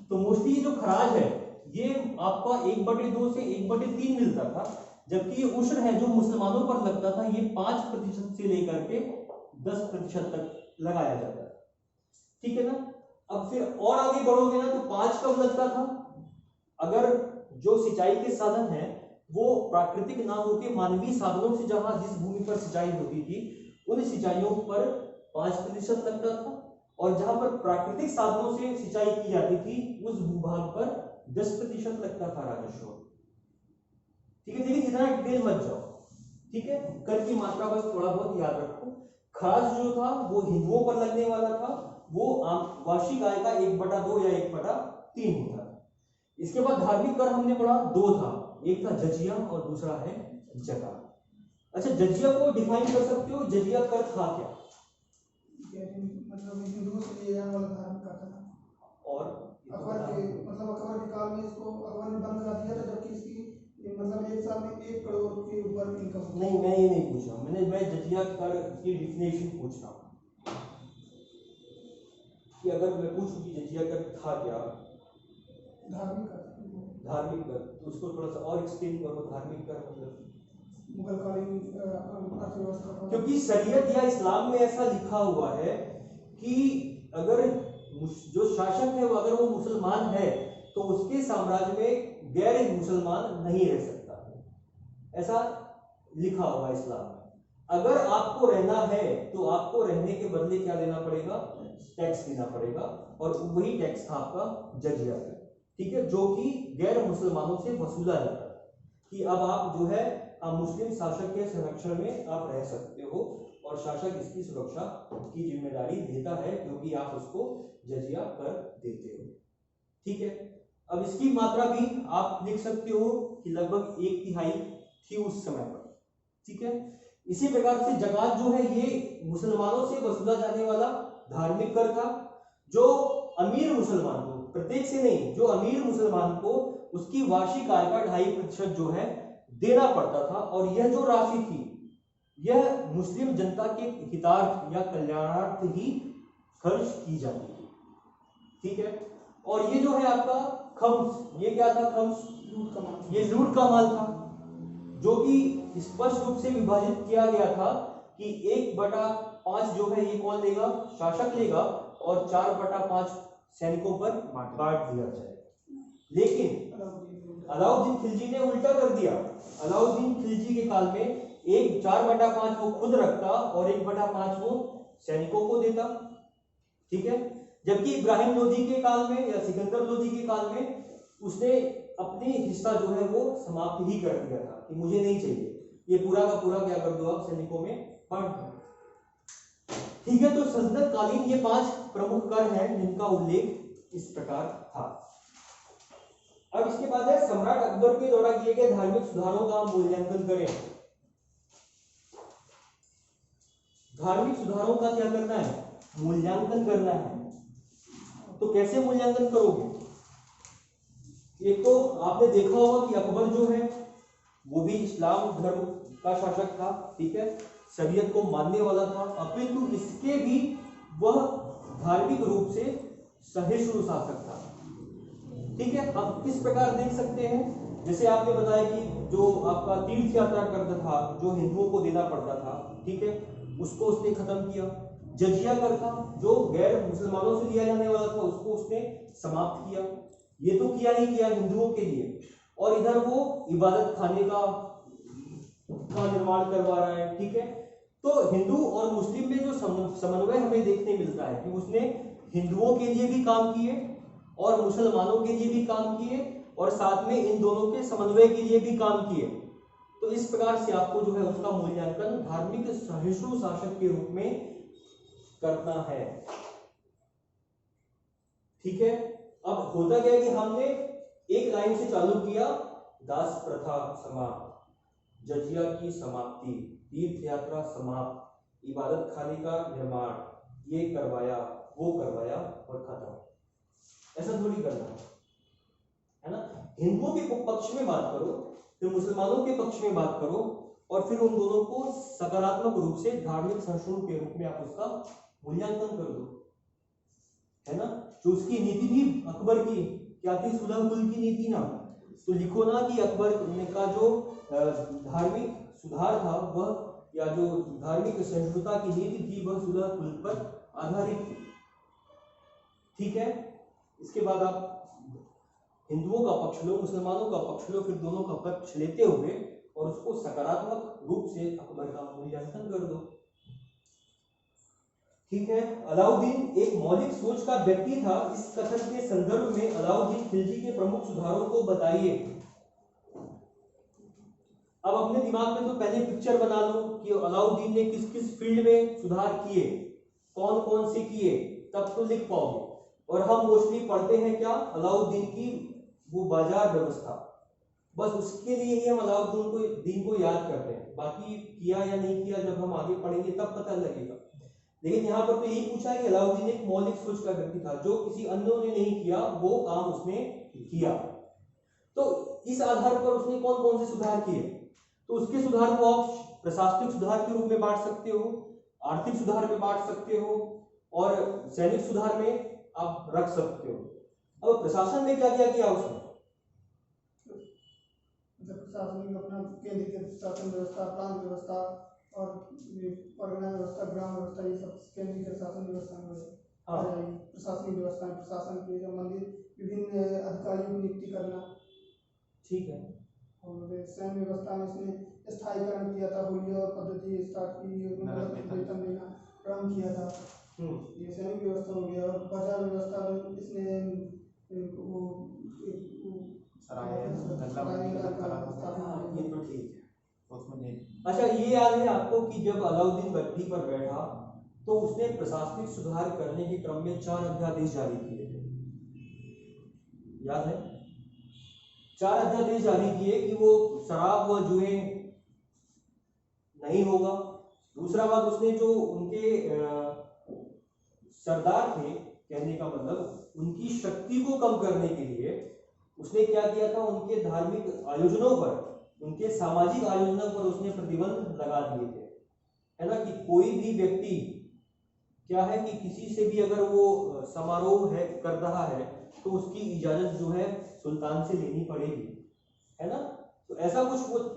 S1: तो मोस्टली जो खराज है ये आपका 1/2 से 1/3 मिलता था, जबकि ये उस्र है जो मुसलमानों पर लगता था ये 5% से लेकर के 10% तक लगाया जाता है, ठीक है ना। अब फिर और आगे बढ़ोगे ना तो 5 कब लगता था? अगर जो सिंचाई के साधन है वो प्राकृतिक ना होकर मानवीय साधनों से जहां जिस भूमि पर सिंचाई होती थी उन सिंचाइयों पर 5% लगता था, और जहां पर प्राकृतिक साधनों से सिंचाई की जाती थी उस भूभाग पर 10% लगता था राजस्व, ठीक है। लेकिन इतना डिटेल मत जाओ, ठीक है। कर की मात्रा बस थोड़ा बहुत याद रखो। खराज जो था वो हिंदुओं पर लगने वाला था, वो वार्षिक आय का 1/2 या 1/3 होता था। इसके बाद धार्मिक कर हमने पढ़ा 2 था, एक था जजिया और दूसरा है जकात। अच्छा, जजिया को डिफाइन कर सकते हो? जजिया कर था क्या?
S2: मतलब हिंदुओं से लिए जाने वाला धार्मिक कर था।
S1: और
S2: अकबर के काल में इसको अकबर ने बंद करा दिया था, जबकि इसकी मतलब 1 साल में 1 करोड़ के ऊपर इनकम।
S1: नहीं, मैं ये नहीं पूछ रहा, मैं जजिया कर की डिफिनेशन पूछ रहा हूँ कि अगर मैं पूछूं कि जजिया कर था क्या? धार्मिक कर, तो उसको थोड़ा सा और एक्सप्लेन करो। धार्मिक कर मतलब
S2: मुगलकालीन अर्थव्यवस्था,
S1: क्योंकि शरीयत या इस्लाम में ऐसा लिखा हुआ है कि अगर जो शासक है वो अगर वो मुसलमान है तो उसके साम्राज्य में गैर मुसलमान नहीं रह सकता, ऐसा लिखा हुआ इस्लाम में। अगर आपको रहना है तो आपको रहने के बदले क्या देना पड़ेगा? टैक्स देना पड़ेगा, और वही टैक्स था आपका जजिया, ठीक है, जो कि गैर मुसलमानों से वसूला जाता है कि अब आप जो है मुस्लिम शासक के संरक्षण में आप रह सकते हो, और शासक इसकी सुरक्षा की जिम्मेदारी लेता है क्योंकि आप उसको जजिया कर देते हो, ठीक है। अब इसकी मात्रा भी आप लिख सकते हो कि लगभग 1/3 थी उस समय पर, ठीक है। इसी प्रकार से जकात जो है ये मुसलमानों से वसूला जाने वाला धार्मिक कर था, जो अमीर मुसलमान को, प्रत्येक से नहीं, जो अमीर मुसलमान को उसकी वार्षिक आय का 2.5% जो है देना पड़ता था, और यह जो राशि थी यह मुस्लिम जनता के हितार्थ या कल्याणार्थ ही खर्च की जाती थी, ठीक है। और ये जो है आपका खम्स, ये क्या था? खम्स
S2: लूट का माल,
S1: ये लूट का माल था, जो कि स्पष्ट रूप से विभाजित किया गया था कि 1/5 जो है ये कौन लेगा? शासक लेगा, और 4/5 सैनिकों पर बांट दिया जाए। लेकिन अलाउद्दीन खिलजी ने उल्टा कर दिया। अलाउद्दीन खिलजी के काल में 4/5 वो खुद रखता और 1/5 वो सैनिकों को देता, ठीक है। जबकि इब्राहिम लोदी के काल में या सिकंदर लोदी के काल में उसने अपनी हिस्सा जो है वो समाप्त ही कर दिया था कि मुझे नहीं चाहिए, ये पूरा का पूरा क्या कर दो आप सैनिकों में बांट दो, ठीक है। तो सल्तनत कालीन ये 5 प्रमुख कर हैं जिनका उल्लेख इस प्रकार था। अब इसके बाद है सम्राट अकबर के द्वारा किए गए धार्मिक सुधारों का मूल्यांकन करें। धार्मिक सुधारों का क्या करना है? मूल्यांकन करना है। तो कैसे मूल्यांकन करोगे? एक तो आपने देखा होगा कि अकबर जो है वो भी इस्लाम धर्म का शासक था, ठीक है, शरीयत को मानने वाला था, अपितु इसके भी वह धार्मिक रूप से सहिष्णु शासक था, ठीक है। हम किस प्रकार देख सकते हैं, जैसे आपने बताया कि जो आपका तीर्थ यात्रा करता था जो हिंदुओं को देना पड़ता था, ठीक है, उसको उसने खत्म किया। जजिया कर था जो गैर मुसलमानों से लिया जाने वाला था उसको उसने समाप्त किया। ये तो किया ही किया हिंदुओं के लिए, और इधर वो इबादत खाने का निर्माण करवा रहा है, ठीक है। तो हिंदू और मुस्लिम में जो समन्वय हमें देखने मिलता है कि उसने हिंदुओं के लिए भी काम किए और मुसलमानों के लिए भी काम किए और साथ में इन दोनों के समन्वय के लिए भी काम किए। तो इस प्रकार से आपको जो है उसका मूल्यांकन धार्मिक सहिष्णु शासक के रूप में करना है, ठीक है। अब होता क्या है कि हमने एक लाइन से चालू किया, दास प्रथा समाप्त, जजिया की समाप्ति, तीर्थ यात्रा समाप्त, इबादत खाने का निर्माण, ये करवाया वो करवाया और खत्म। ऐसा थोड़ी करना है ना। हिंदुओं के पक्ष में बात करो, फिर मुसलमानों के पक्ष में बात करो, और फिर उन दोनों को सकारात्मक रूप से धार्मिक सहिष्णु के रूप में आप उसका मूल्यांकन कर दो, है ना। जो उसकी नीति थी अकबर की, क्या थी? सुलह कुल की नीति ना। तो लिखो ना कि अकबर का जो धार्मिक सुधार था वह, या जो धार्मिक सहिष्णुता की नीति थी वह सुलह कुल पर आधारित थी, ठीक है। इसके बाद आप हिंदुओं का पक्ष लो, मुसलमानों का पक्ष लो, फिर दोनों का पक्ष लेते हुए और उसको सकारात्मक रूप से अकबर का मूल्यांकन कर दो, ठीक है। अलाउद्दीन एक मौलिक सोच का व्यक्ति था। इस कथन के संदर्भ में अलाउद्दीन खिलजी के प्रमुख सुधारों को बताइए। अब अपने दिमाग में तो पहले पिक्चर बना लो कि अलाउद्दीन ने किस किस फील्ड में सुधार किए, कौन कौन से किए, तब तो लिख पाओगे। और हम मोस्टली पढ़ते हैं क्या? अलाउद्दीन की वो बाजार व्यवस्था, बस उसके लिए ही हम अलाउद्दीन को याद करते हैं। बाकी किया या नहीं किया जब हम आगे पढ़ेंगे तब पता लगेगा। लेकिन यहाँ पर तो यही पूछा है कि अलाउद्दीन एक मौलिक सोच का व्यक्ति था, जो किसी अन्य ने नहीं किया वो काम उसने किया। तो इस आधार पर उसने कौन कौन से सुधार किए? तो उसके सुधार को आप प्रशासनिक सुधार के रूप में बांट सकते हो, आर्थिक सुधार में बांट सकते हो, और सैनिक सुधार में आप रख सकते हो। अब प्रशासन में क्या क्या किया उसने?
S2: प्रशासन में अपना केंद्रीकृत शासन व्यवस्था, प्रांत व्यवस्था और परगना व्यवस्था, ग्राम व्यवस्था, ये सब केंद्रीकृत शासन व्यवस्था में आ जाएगी। प्रशासनिक व्यवस्था में प्रशासन के संबंधित विभिन्न अधिकारियों की नियुक्ति करना, ठीक है। और सैन्य व्यवस्था में इसने स्थायीकरण किया था, हुलिया और पद्धति स्टार्ट की, वेतन देना प्रारंभ किया था, ये सैनिक व्यवस्था हो गया। और बाजार व्यवस्था में इसने
S1: ये तो ठीक है। अच्छा, ये याद है आपको कि जब अलाउद्दीन गद्दी पर बैठा तो उसने प्रशासनिक सुधार करने के क्रम में 4 अध्यादेश जारी किए थे, याद है? 4 अध्यादेश जारी किए कि वो शराब व जुए नहीं होगा। दूसरा बात, उसने जो उनके सरदार थे, कहने का मतलब उनकी शक्ति को कम करने के लिए उसने क्या किया था, उनके धार्मिक आयोजनों पर, उनके सामाजिक आयोजनों पर उसने प्रतिबंध लगा दिए थे, है ना। कि कोई भी व्यक्ति क्या है कि किसी से भी अगर वो समारोह है कर रहा है तो उसकी इजाजत जो है सुल्तान से लेनी पड़ेगी, है ना। तो ऐसा कुछ वो